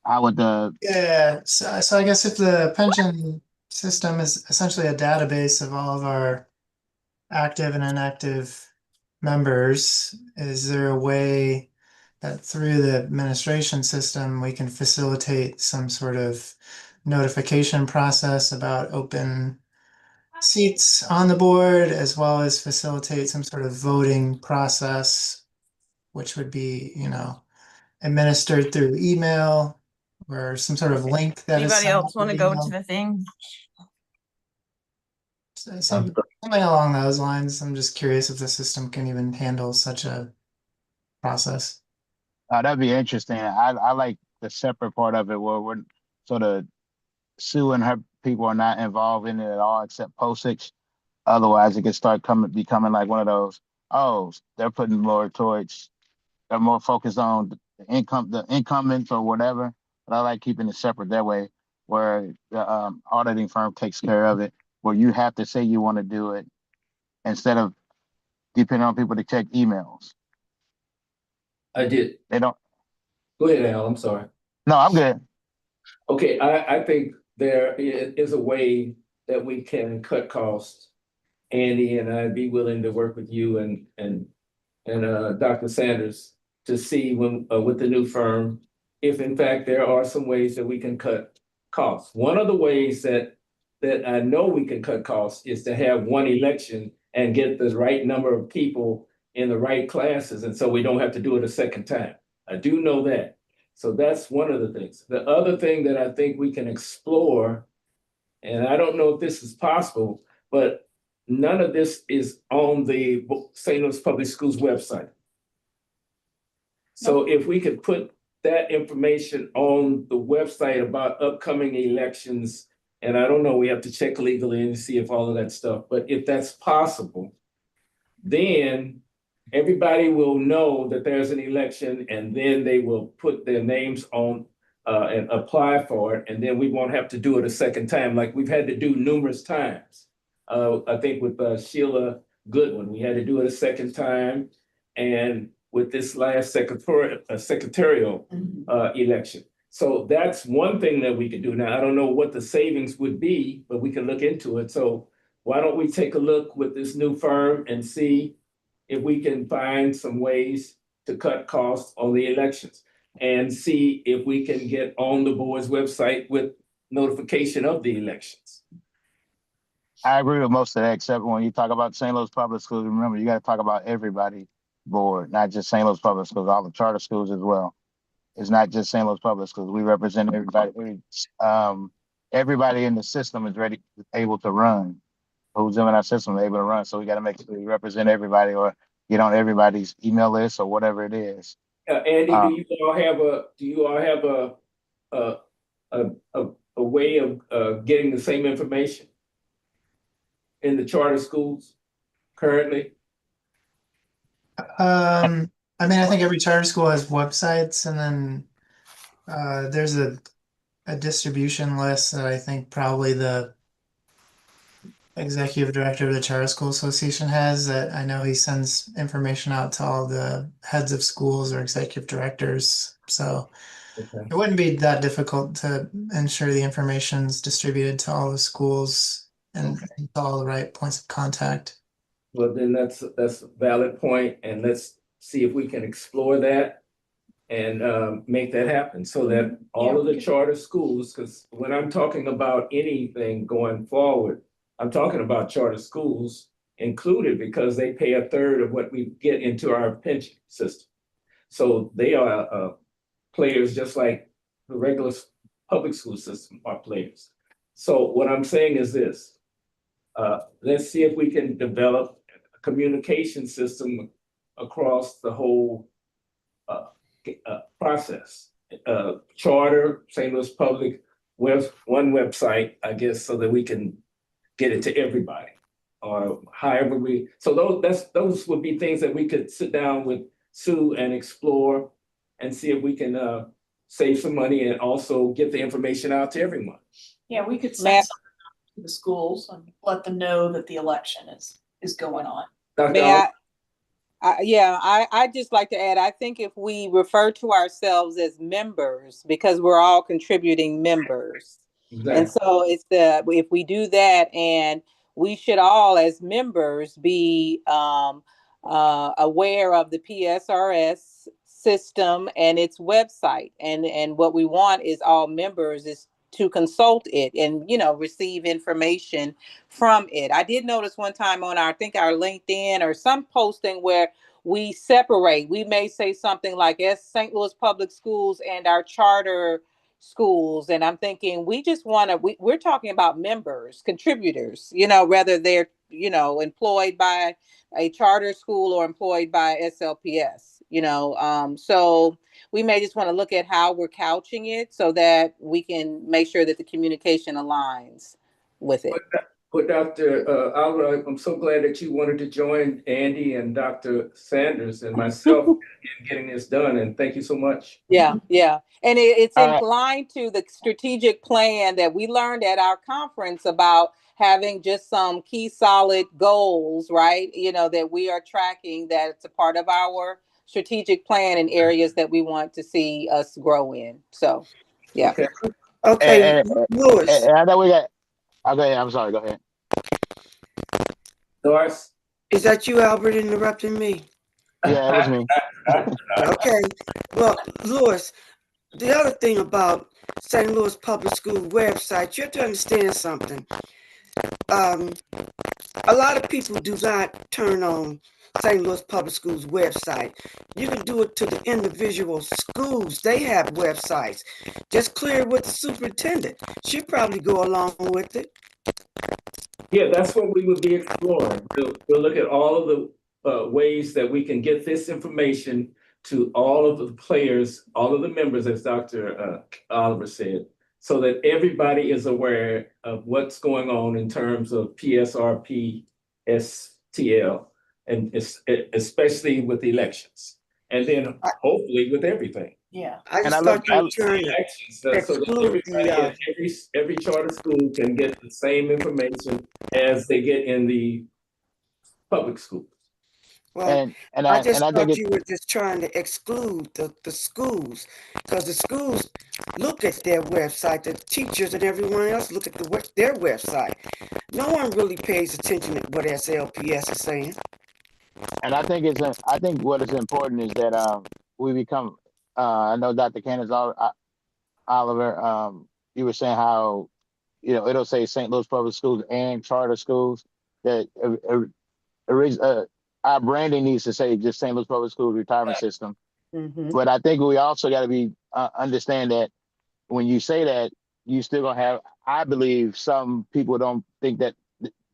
How would the, Yeah, so I guess if the pension system is essentially a database of all of our active and inactive members, is there a way that through the administration system we can facilitate some sort of notification process about open seats on the board, as well as facilitate some sort of voting process, which would be, you know, administered through email or some sort of link that is Anybody sent else out want to through go email? to the thing? Something along those lines. I'm just curious if the system can even handle such a process. that'd be interesting. I like the separate part of it where we're sort of Sue and her people are not involved in it at all except postage. Otherwise, it could start becoming like one of those. Oh, they're putting more towards. They're more focused on the incumbents or whatever. But I like keeping it separate that way, where the auditing firm takes care of it, where you have to say you want to do it instead of depending on people to check emails. I did. They don't. Go ahead, Al, I'm sorry. No, I'm good. Okay, I think there is a way that we can cut costs. Andy and I'd be willing to work with you and Dr. Sanders to see when with the new firm, if in fact there are some ways that we can cut costs. One of the ways that I know we can cut costs is to have one election and get the right number of people in the right classes, and so we don't have to do it a second time. I do know that. So that's one of the things. The other thing that I think we can explore, and I don't know if this is possible, but none of this is on the St. Louis Public Schools website. So if we could put that information on the website about upcoming elections, and I don't know, we have to check legally and see if all of that stuff, but if that's possible, then everybody will know that there's an election, and then they will put their names on and apply for it, and then we won't have to do it a second time like we've had to do numerous times. I think with Sheila Goodwin, we had to do it a second time. and with this last secretarial election. So that's one thing that we could do. Now, I don't know what the savings would be, but we can look into it. So why don't we take a look with this new firm and see if we can find some ways to cut costs on the elections, and see if we can get on the board's website with notification of the elections. I agree with most of that, except when you talk about St. Louis Public Schools, remember, you got to talk about everybody board, not just St. Louis Public Schools, all the charter schools as well. It's not just St. Louis Public Schools. We represent everybody. Everybody in the system is able to run. Who's in our system is able to run. So we got to make sure we represent everybody, or get on everybody's email list or whatever it is. Andy, do you all have a way of getting the same information in the charter schools currently? I mean, I think every charter school has websites, and then there's a distribution list that I think probably the executive director of the Charter School Association has, that I know he sends information out to all the heads of schools or executive directors. So it wouldn't be that difficult to ensure the information's distributed to all the schools and to all the right points of contact. Well, then that's a valid point, and let's see if we can explore that and make that happen, so that all of the charter schools, because when I'm talking about anything going forward, I'm talking about charter schools included, because they pay a third of what we get into our pension system. So they are players just like the regular public school system are players. So what I'm saying is this, let's see if we can develop a communication system across the whole process. Charter, St. Louis Public, one website, I guess, so that we can get it to everybody, or however so those would be things that we could sit down with Sue and explore and see if we can save some money and also get the information out to everyone. Yeah, we could send something to the schools and let them know that the election is going on. May I just like to add, I think if we refer to ourselves as members, because we're all contributing members. Exactly. And so if we do that, and we should all as members be aware of the PSRS system and its website. And what we want is all members is to consult it and, receive information from it. I did notice one time on our LinkedIn or some posting where we separate. We may say something like St. Louis Public Schools and our charter schools. And I'm thinking we just we're talking about members, contributors, whether they're, employed by a charter school or employed by SLPS, so we may just want to look at how we're couching it so that we can make sure that the communication aligns with it. But Dr. Alva, I'm so glad that you wanted to join Andy and Dr. Sanders and myself in getting this done, and thank you so much. Yeah. And it's inclined to the strategic plan that we learned at our conference about having just some key solid goals, right? That we are tracking, that it's a part of our strategic plan in areas that we want to see us grow in. So, yeah. Okay. Louis. I know we got. Okay, I'm sorry. Go ahead. Doris? Is that you, Albert, interrupting me? Yeah, it was me. Okay. Well, Louis, the other thing about St. Louis Public School website, you have to understand something. A lot of people do not turn on St. Louis Public Schools website. You can do it to the individual schools. They have websites. Just clear it with the superintendent. She'd probably go along with it. Yeah, that's what we would be exploring. We'll look at all of the ways that we can get this information to all of the players, all of the members, as Dr. Oliver said, so that everybody is aware of what's going on in terms of PSRP, STL, and especially with elections, and then hopefully with everything. Yeah. I just thought you were trying to so that every charter school can get the same information as they get in the public schools. Well, and I I just think thought it. you were just trying to exclude the schools, because the schools look at their website, the teachers and everyone else look at their website. No one really pays attention to what SLPS is saying. And I think I think what is important is that we become. I know Dr. Candace Oliver. You were saying how it'll say St. Louis Public Schools and charter schools. That our branding needs to say just St. Louis Public Schools Retirement System. Mhm. But I think we also got to be understand that when you say that, you still gonna have. I believe some people don't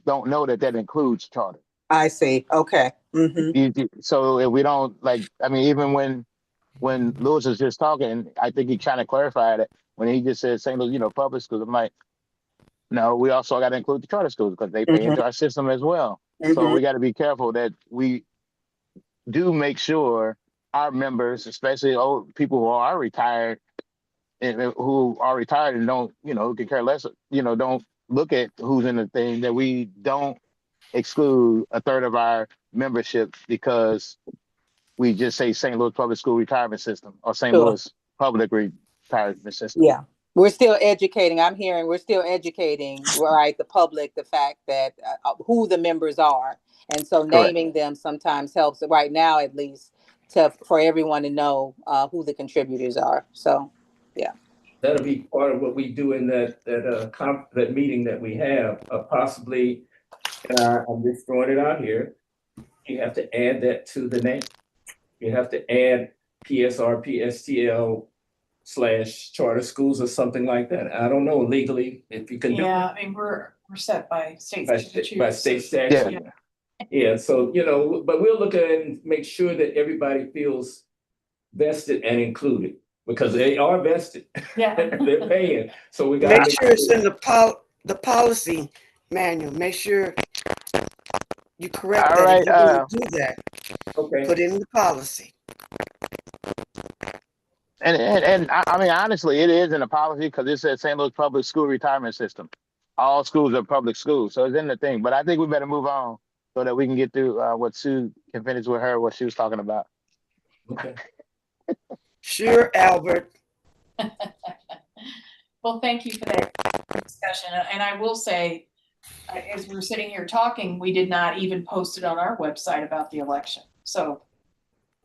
know that includes charter. I see. Okay. So if we don't I mean, even when Lewis was just talking, I think he kind of clarified it when he just said St. Louis, public schools. I'm like, no, we also got to include the charter schools because they pay into our system as well. So we got to be careful that we do make sure our members, especially old people who are retired and don't, who can care less, don't look at who's in the thing, that we don't exclude a third of our membership because we just say St. Louis Public School Retirement System or St. Sure. Louis Public Retirement System. Yeah. We're still educating. I'm hearing we're still educating, right, the public, the fact that who the members are. And so naming them sometimes helps, right now at least, for everyone to know who the contributors are. So, yeah. That'll be part of what we do in that meeting that we have, possibly, I'm just throwing it out here. You have to add that to the name. You have to add PSR, PSTL / charter schools or something like that. I don't know legally if you can do Yeah, I mean, we're set by state by statutes. state statute. Yeah. Yeah, so, but we'll look at it and make sure that everybody feels vested and included, because they are vested. Yeah. They're paying, so we got Make to sure it's in the policy manual. Make sure you correct All that. right. If you're going to do that, Okay. put it in the policy. And I mean, honestly, it is in the policy because it says St. Louis Public School Retirement System. All schools are public schools, so it's in the thing. But I think we better move on so that we can get through what Sue can finish with what she was talking about. Okay. Sure, Albert. Well, thank you for that discussion. And I will say, as we're sitting here talking, we did not even post it on our website about the election. So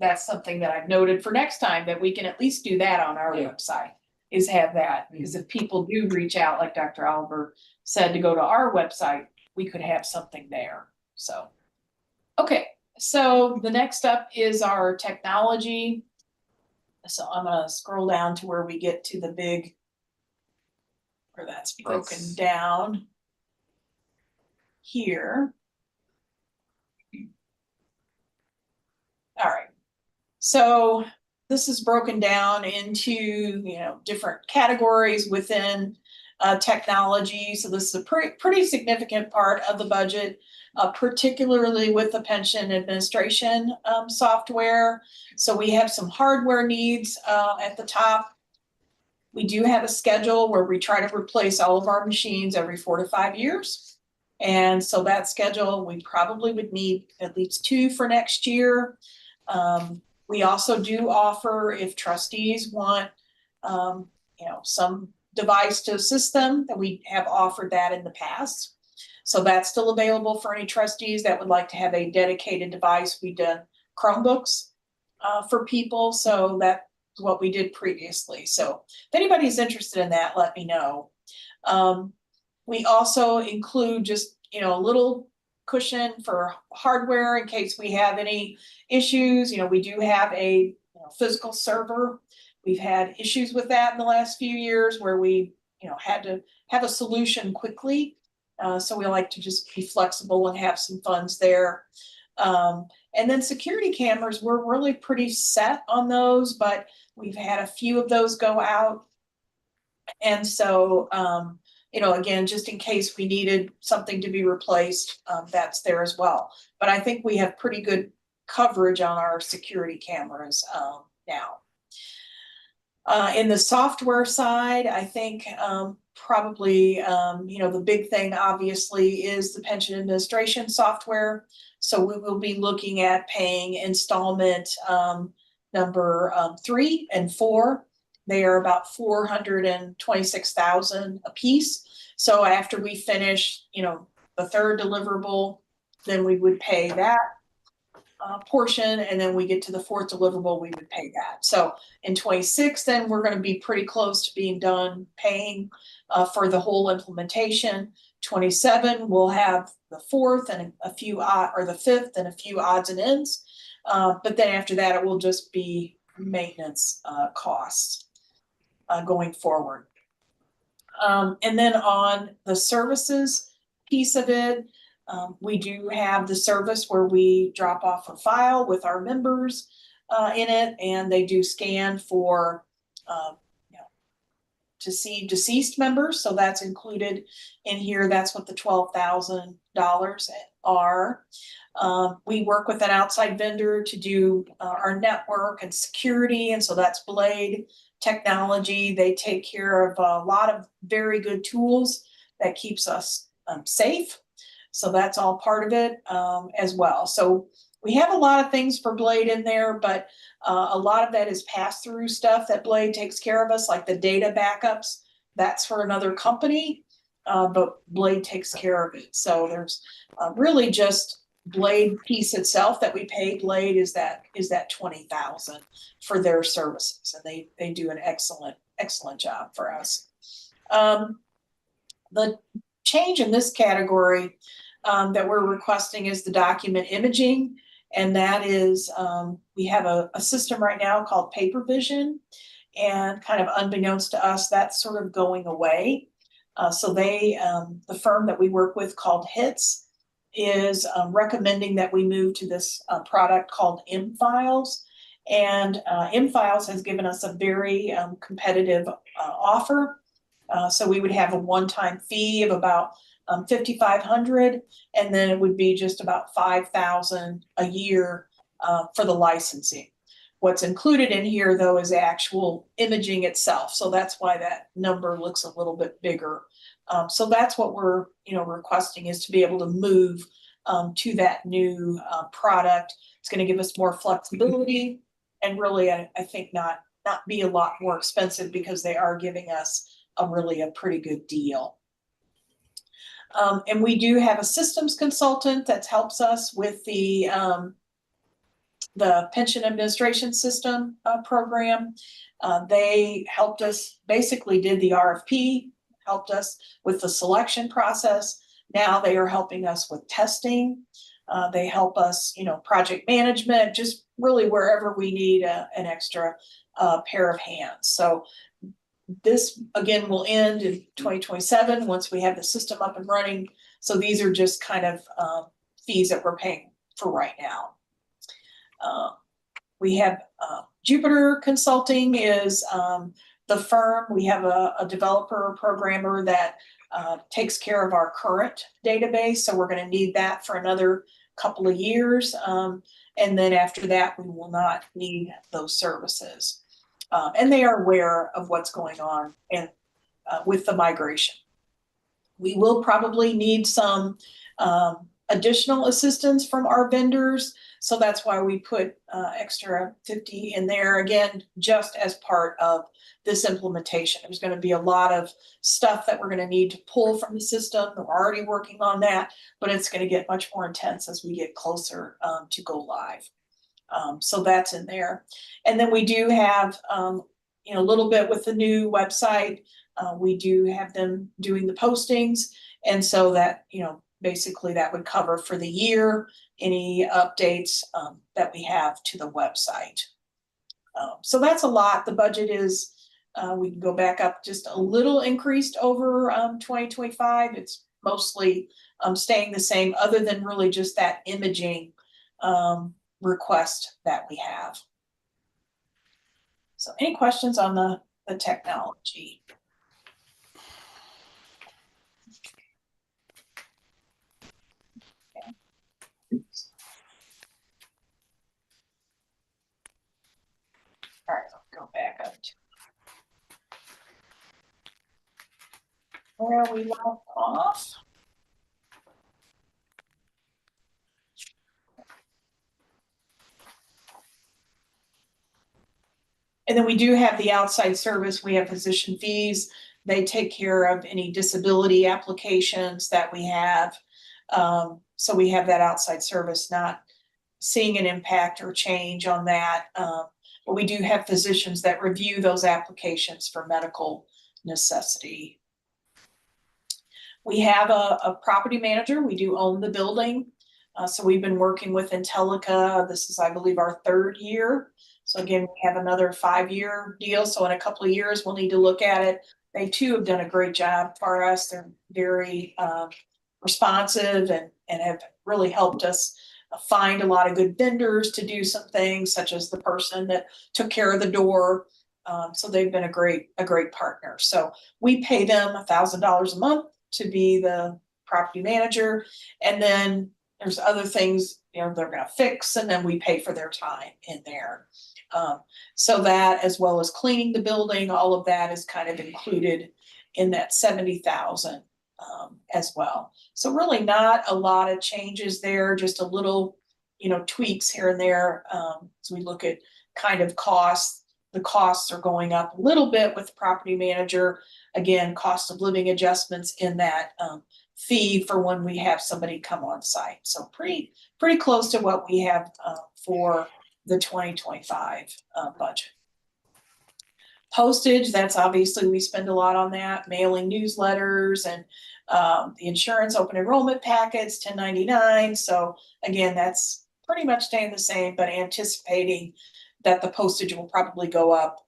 that's something that I've noted for next time, that we can at least do that on our website, is have that. Because if people do reach out, like Dr. Oliver said, to go to our website, we could have something there. So, okay. So the next up is our technology. So I'm going to scroll down to where we get to the big, where that's broken down here. All right. So this is broken down into, different categories within technology. So this is a pretty significant part of the budget, particularly with the pension administration software. So we have some hardware needs at the top. We do have a schedule where we try to replace all of our machines every 4 to 5 years. And so that schedule, we probably would need at least 2 for next year. We also do offer, if trustees want, some device to assist them, that we have offered that in the past. So that's still available for any trustees that would like to have a dedicated device. We've done Chromebooks for people. So that's what we did previously. So if anybody's interested in that, let me know. We also include just, a little cushion for hardware in case we have any issues. We do have a physical server. We've had issues with that in the last few years where we, had to have a solution quickly. So we like to just be flexible and have some funds there. And then security cameras, we're really pretty set on those, but we've had a few of those go out. And so, again, just in case we needed something to be replaced, that's there as well. But I think we have pretty good coverage on our security cameras now. In the software side, I think probably, the big thing obviously is the pension administration software. So we will be looking at paying installment number 3 and 4. They are about 426,000 a piece. So after we finish, the third deliverable, then we would pay that portion, and then we get to the fourth deliverable, we would pay that. So in 26, then we're going to be pretty close to being done paying for the whole implementation. 27, we'll have the fourth and the fifth and a few odds and ends. But then after that, it will just be maintenance costs going forward. And then on the services piece of it, we do have the service where we drop off a file with our members in it, and they do scan for to see deceased members. So that's included in here. That's what the $12,000 are. We work with an outside vendor to do our network and security, and so that's Blade Technology. They take care of a lot of very good tools that keeps us safe. So that's all part of it as well. So we have a lot of things for Blade in there, but a lot of that is pass-through stuff that Blade takes care of us, like the data backups. That's for another company, but Blade takes care of it. So there's really just Blade piece itself that we pay Blade is that $20,000 for their services, and they do an excellent job for us. The change in this category that we're requesting is the document imaging, and that is we have a system right now called PaperVision, and kind of unbeknownst to us, that's sort of going away. So the firm that we work with called HITS is recommending that we move to this product called M-Files. And M-Files has given us a very competitive offer. So we would have a one-time fee of about $5,500, and then it would be just about $5,000 a year for the licensing. What's included in here, though, is actual imaging itself. So that's why that number looks a little bit bigger. So that's what we're requesting, is to be able to move to that new product. It's going to give us more flexibility, and really, I think not be a lot more expensive, because they are giving us a pretty good deal. And we do have a systems consultant that helps us with the pension administration system program. They helped us, basically did the RFP, helped us with the selection process. Now they are helping us with testing. They help us, project management, just really wherever we need an extra pair of hands. So this, again, will end in 2027 once we have the system up and running. So these are just kind of fees that we're paying for right now. We have Jupiter Consulting is the firm. We have a developer programmer that takes care of our current database. So we're going to need that for another couple of years. And then after that, we will not need those services. And they are aware of what's going on and with the migration. We will probably need some additional assistance from our vendors. So that's why we put extra 50 in there, again, just as part of this implementation. There's going to be a lot of stuff that we're going to need to pull from the system. We're already working on that, but it's going to get much more intense as we get closer to go live. So that's in there. And then we do have, a little bit with the new website. We do have them doing the postings. And so that, basically that would cover for the year any updates that we have to the website. So that's a lot. The budget is, we can go back up just a little increased over 2025. It's mostly staying the same, other than really just that imaging request that we have. So any questions on the technology? Okay. All right, I'll go back up to where we left off. And then we do have the outside service. We have physician fees. They take care of any disability applications that we have. So we have that outside service, not seeing an impact or change on that. But we do have physicians that review those applications for medical necessity. We have a property manager. We do own the building. So we've been working with Intellica. This is, I believe, our 3rd year. So again, we have another 5-year deal. So in a couple of years, we'll need to look at it. They too have done a great job for us. They're very responsive and have really helped us find a lot of good vendors to do some things, such as the person that took care of the door. So they've been a great partner. So we pay them $1,000 a month to be the property manager. And then there's other things, they're gonna fix, and then we pay for their time in there. So that, as well as cleaning the building, all of that is kind of included in that 70,000 as well. So really not a lot of changes there, just a little, tweaks here and there. As we look at kind of costs, the costs are going up a little bit with the property manager. Again, cost of living adjustments in that fee for when we have somebody come on site. So pretty close to what we have for the 2025 budget. Postage, that's obviously, we spend a lot on that, mailing newsletters and the insurance open enrollment packets, 1099. So again, that's pretty much staying the same, but anticipating that the postage will probably go up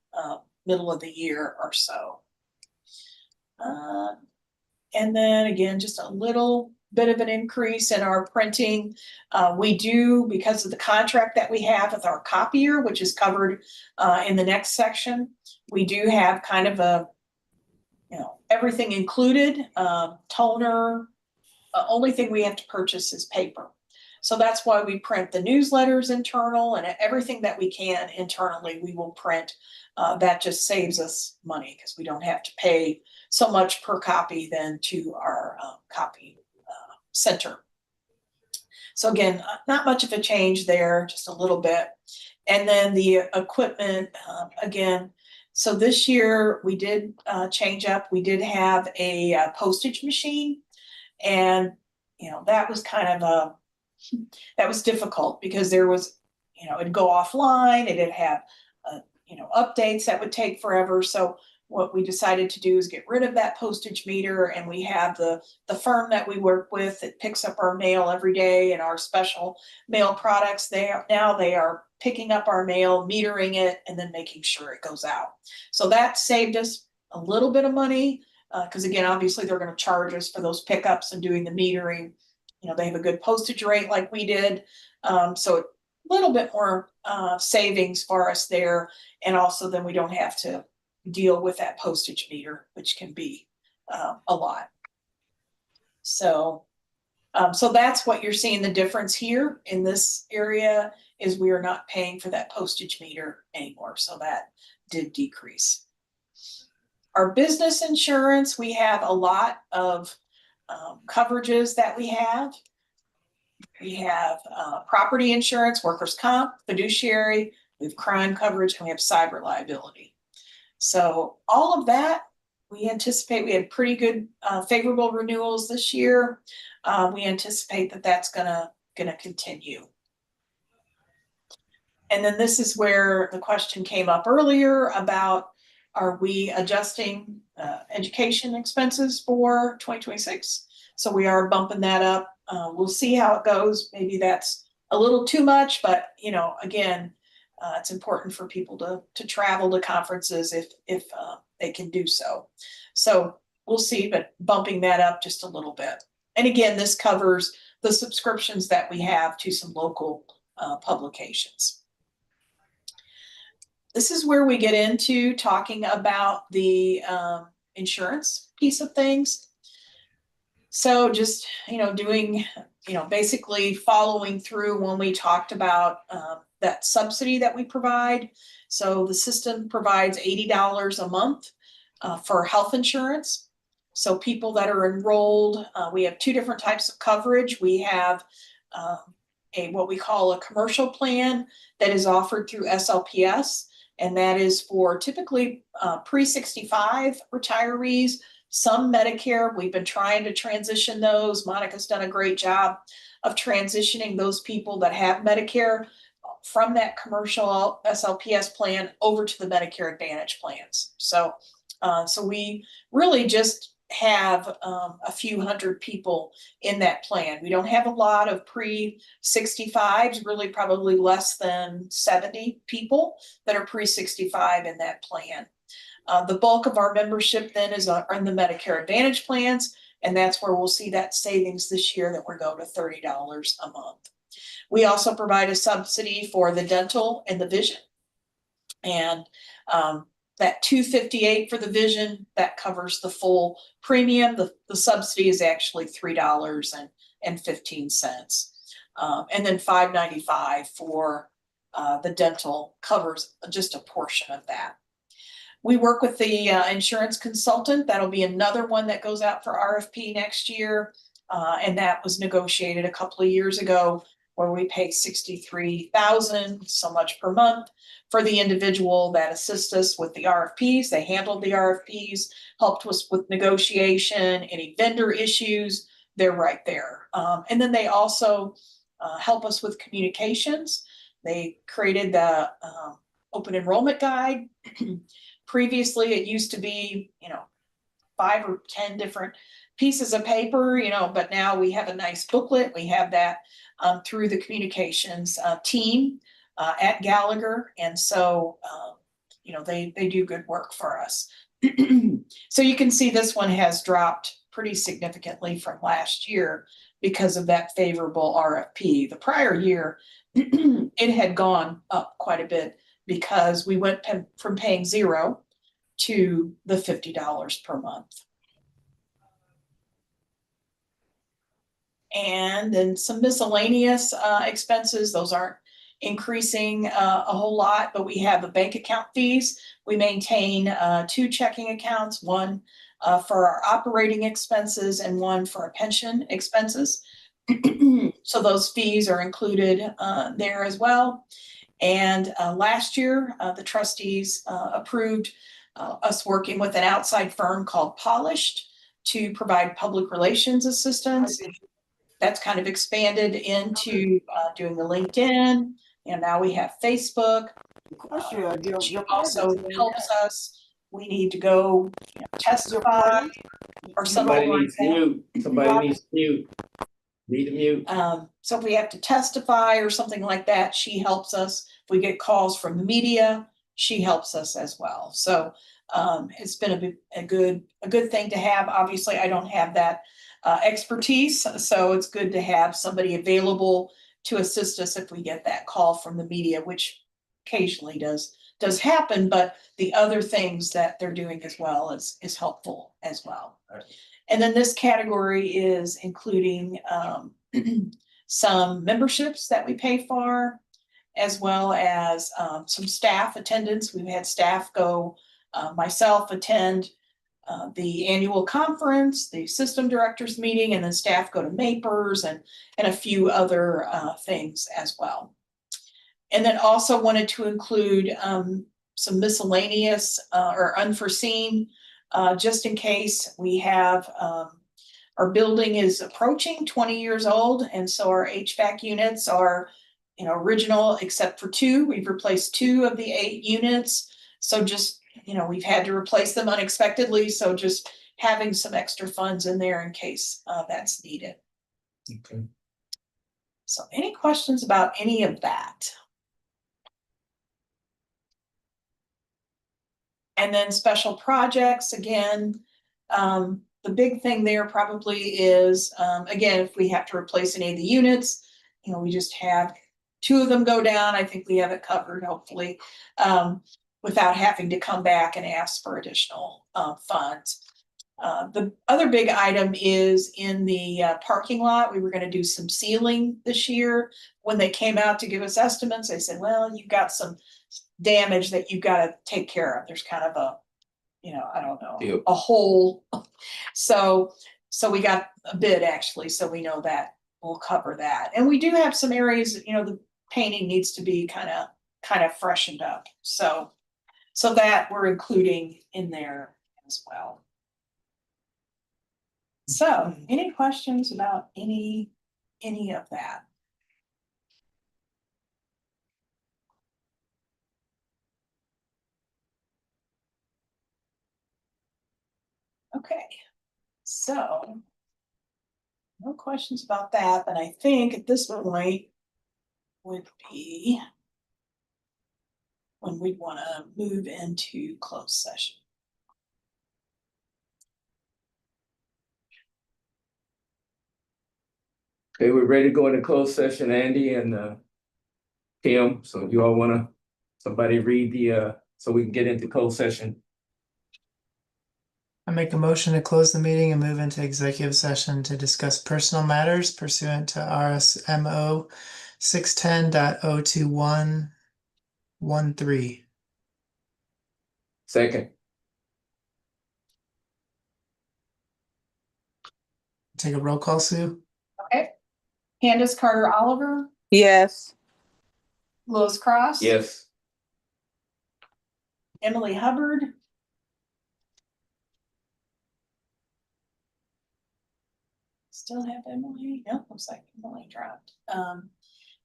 middle of the year or so. And then again, just a little bit of an increase in our printing. We do, because of the contract that we have with our copier, which is covered in the next section, we do have kind of a, everything included, toner. Only thing we have to purchase is paper. So that's why we print the newsletters internal, and everything that we can internally, we will print. That just saves us money because we don't have to pay so much per copy then to our copy center. So again, not much of a change there, just a little bit. And then the equipment, again, so this year we did change up. We did have a postage machine, and that was kind of that was difficult because there was, it'd go offline, it'd have updates that would take forever. So what we decided to do is get rid of that postage meter, and we have the firm that we work with that picks up our mail every day, and our special mail products. They are picking up our mail, metering it, and then making sure it goes out. So that saved us a little bit of money because again, obviously they're going to charge us for those pickups and doing the metering. They have a good postage rate like we did. So a little bit more savings for us there. And also then we don't have to deal with that postage meter, which can be a lot. So that's what you're seeing the difference here in this area is we are not paying for that postage meter anymore. So that did decrease. Our business insurance, we have a lot of coverages that we have. We have property insurance, workers' comp, fiduciary, we have crime coverage, and we have cyber liability. So all of that, we anticipate we had pretty good favorable renewals this year. We anticipate that that's gonna continue. And then this is where the question came up earlier about, are we adjusting education expenses for 2026? So we are bumping that up. We'll see how it goes. Maybe that's a little too much, but again, it's important for people to travel to conferences if they can do so. So we'll see, but bumping that up just a little bit. And again, this covers the subscriptions that we have to some local publications. This is where we get into talking about the insurance piece of things. So just, doing, basically following through when we talked about that subsidy that we provide. So the system provides $80 a month for health insurance. So people that are enrolled, we have two different types of coverage. We have what we call a commercial plan that is offered through SLPS, and that is for typically pre-65 retirees, some Medicare. We've been trying to transition those. Monica's done a great job of transitioning those people that have Medicare from that commercial SLPS plan over to the Medicare Advantage plans. So we really just have a few hundred people in that plan. We don't have a lot of pre-65s, really probably less than 70 people that are pre-65 in that plan. The bulk of our membership then is in the Medicare Advantage plans, and that's where we'll see that savings this year that we're going to $30 a month. We also provide a subsidy for the dental and the vision. And that $258 for the vision, that covers the full premium. The subsidy is actually $3.15. And then $595 for the dental covers just a portion of that. We work with the insurance consultant. That'll be another one that goes out for RFP next year. And that was negotiated a couple of years ago, where we pay $63,000 so much per month for the individual that assists us with the RFPs. They handled the RFPs, helped us with negotiation, any vendor issues, they're right there. And then they also help us with communications. They created the open enrollment guide. Previously, it used to be, 5 or 10 different pieces of paper, but now we have a nice booklet. We have that through the communications team at Gallagher. And so, they do good work for us. So you can see this one has dropped pretty significantly from last year because of that favorable RFP. The prior year, it had gone up quite a bit because we went from paying $0 to the $50 per month. And then some miscellaneous expenses. Those aren't increasing a whole lot, but we have the bank account fees. We maintain 2 checking accounts, one for our operating expenses and one for our pension expenses. So those fees are included there as well. And last year, the trustees approved us working with an outside firm called Polished to provide public relations assistance. That's kind of expanded into doing the LinkedIn, and now we have Facebook. Of course, She also helps us. We need to go testify or something like that. Somebody needs to mute. Need to mute. So if we have to testify or something like that, she helps us. If we get calls from the media, she helps us as well. So it's been a good thing to have. Obviously, I don't have that expertise, so it's good to have somebody available to assist us if we get that call from the media, which occasionally does happen. But the other things that they're doing as well is helpful as well. Right. And then this category is including some memberships that we pay for, as well as some staff attendance. We've had staff go, myself attend the annual conference, the system directors meeting, and then staff go to MAPERS and a few other things as well. And then also wanted to include some miscellaneous or unforeseen, just in case we have, our building is approaching 20 years old, and so our HVAC units are original except for 2. We've replaced 2 of the 8 units. So just, we've had to replace them unexpectedly. So just having some extra funds in there in case that's needed. Okay. So any questions about any of that? And then special projects, again, the big thing there probably is, again, if we have to replace any of the units, we just have 2 of them go down. I think we have it covered, hopefully, without having to come back and ask for additional funds. The other big item is in the parking lot. We were going to do some sealing this year. When they came out to give us estimates, they said, well, you've got some damage that you've got to take care of. There's kind of I don't know, Yep. a whole. So we got a bid actually, so we know that we'll cover that. And we do have some areas, the painting needs to be kind of freshened up. So that we're including in there as well. So any questions about any of that? Okay, so no questions about that, but I think at this point would be when we want to move into closed session. Okay, we're ready to go into closed session, Andy and Kim. So you all wanna, somebody read so we can get into closed session. I make a motion to close the meeting and move into executive session to discuss personal matters pursuant to RSMO 610.02113. Second, Take a roll call, Sue? Okay. Candace Carter Oliver, Yes. Lois Cross. yes. Emily Hubbard. Still have Emily? Nope, looks like Emily dropped.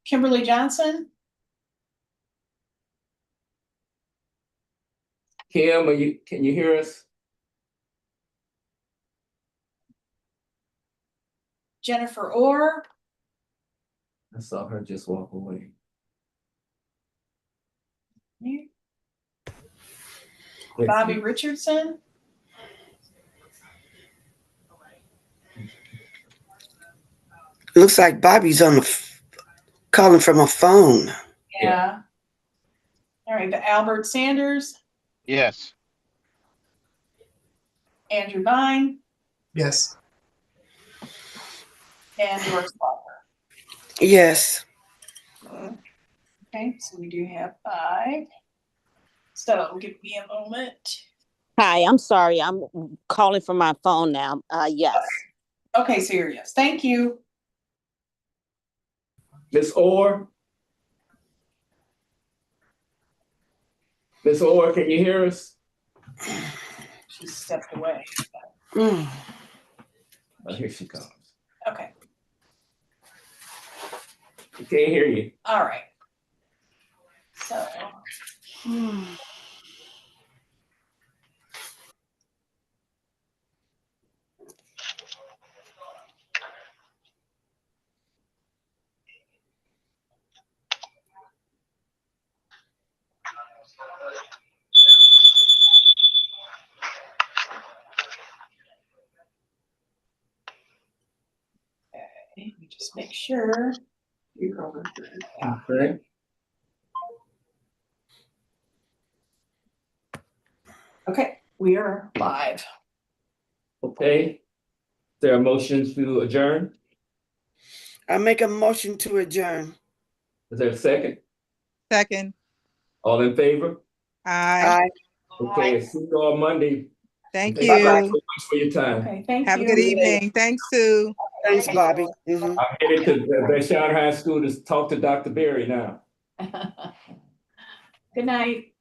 Kimberly Johnson. Kim, can you hear us? Jennifer Orr. I saw her just walk away. Bobby Richardson. Looks like Bobby's on calling from a phone. Yeah. All right, but Albert Sanders, Yes. Andrew Vine, Yes. and Doris Walker. Yes. Okay, so we do have 5. So give me a moment. Hi, I'm sorry. I'm calling from my phone now. Yes. Okay, so you're yes. Thank you. Miss Orr? Miss Orr, can you hear us? She stepped away. Mm. Oh, here she comes. Okay, We can't hear you. all right. So let me just make sure you're over. Yeah. Okay. Okay, we are live. Okay. Is there a motion to adjourn? I make a motion to adjourn. Is there a second? Second. All in favor? Aye. Aye. Okay, see you on Monday. Thank Thank you you. so much for your time. Okay, thank you. Have a good evening. Thanks, Sue. Thanks, Bobby. Mhm. I'm headed to Vashon High School to talk to Dr. Berry now. Good night. Good night.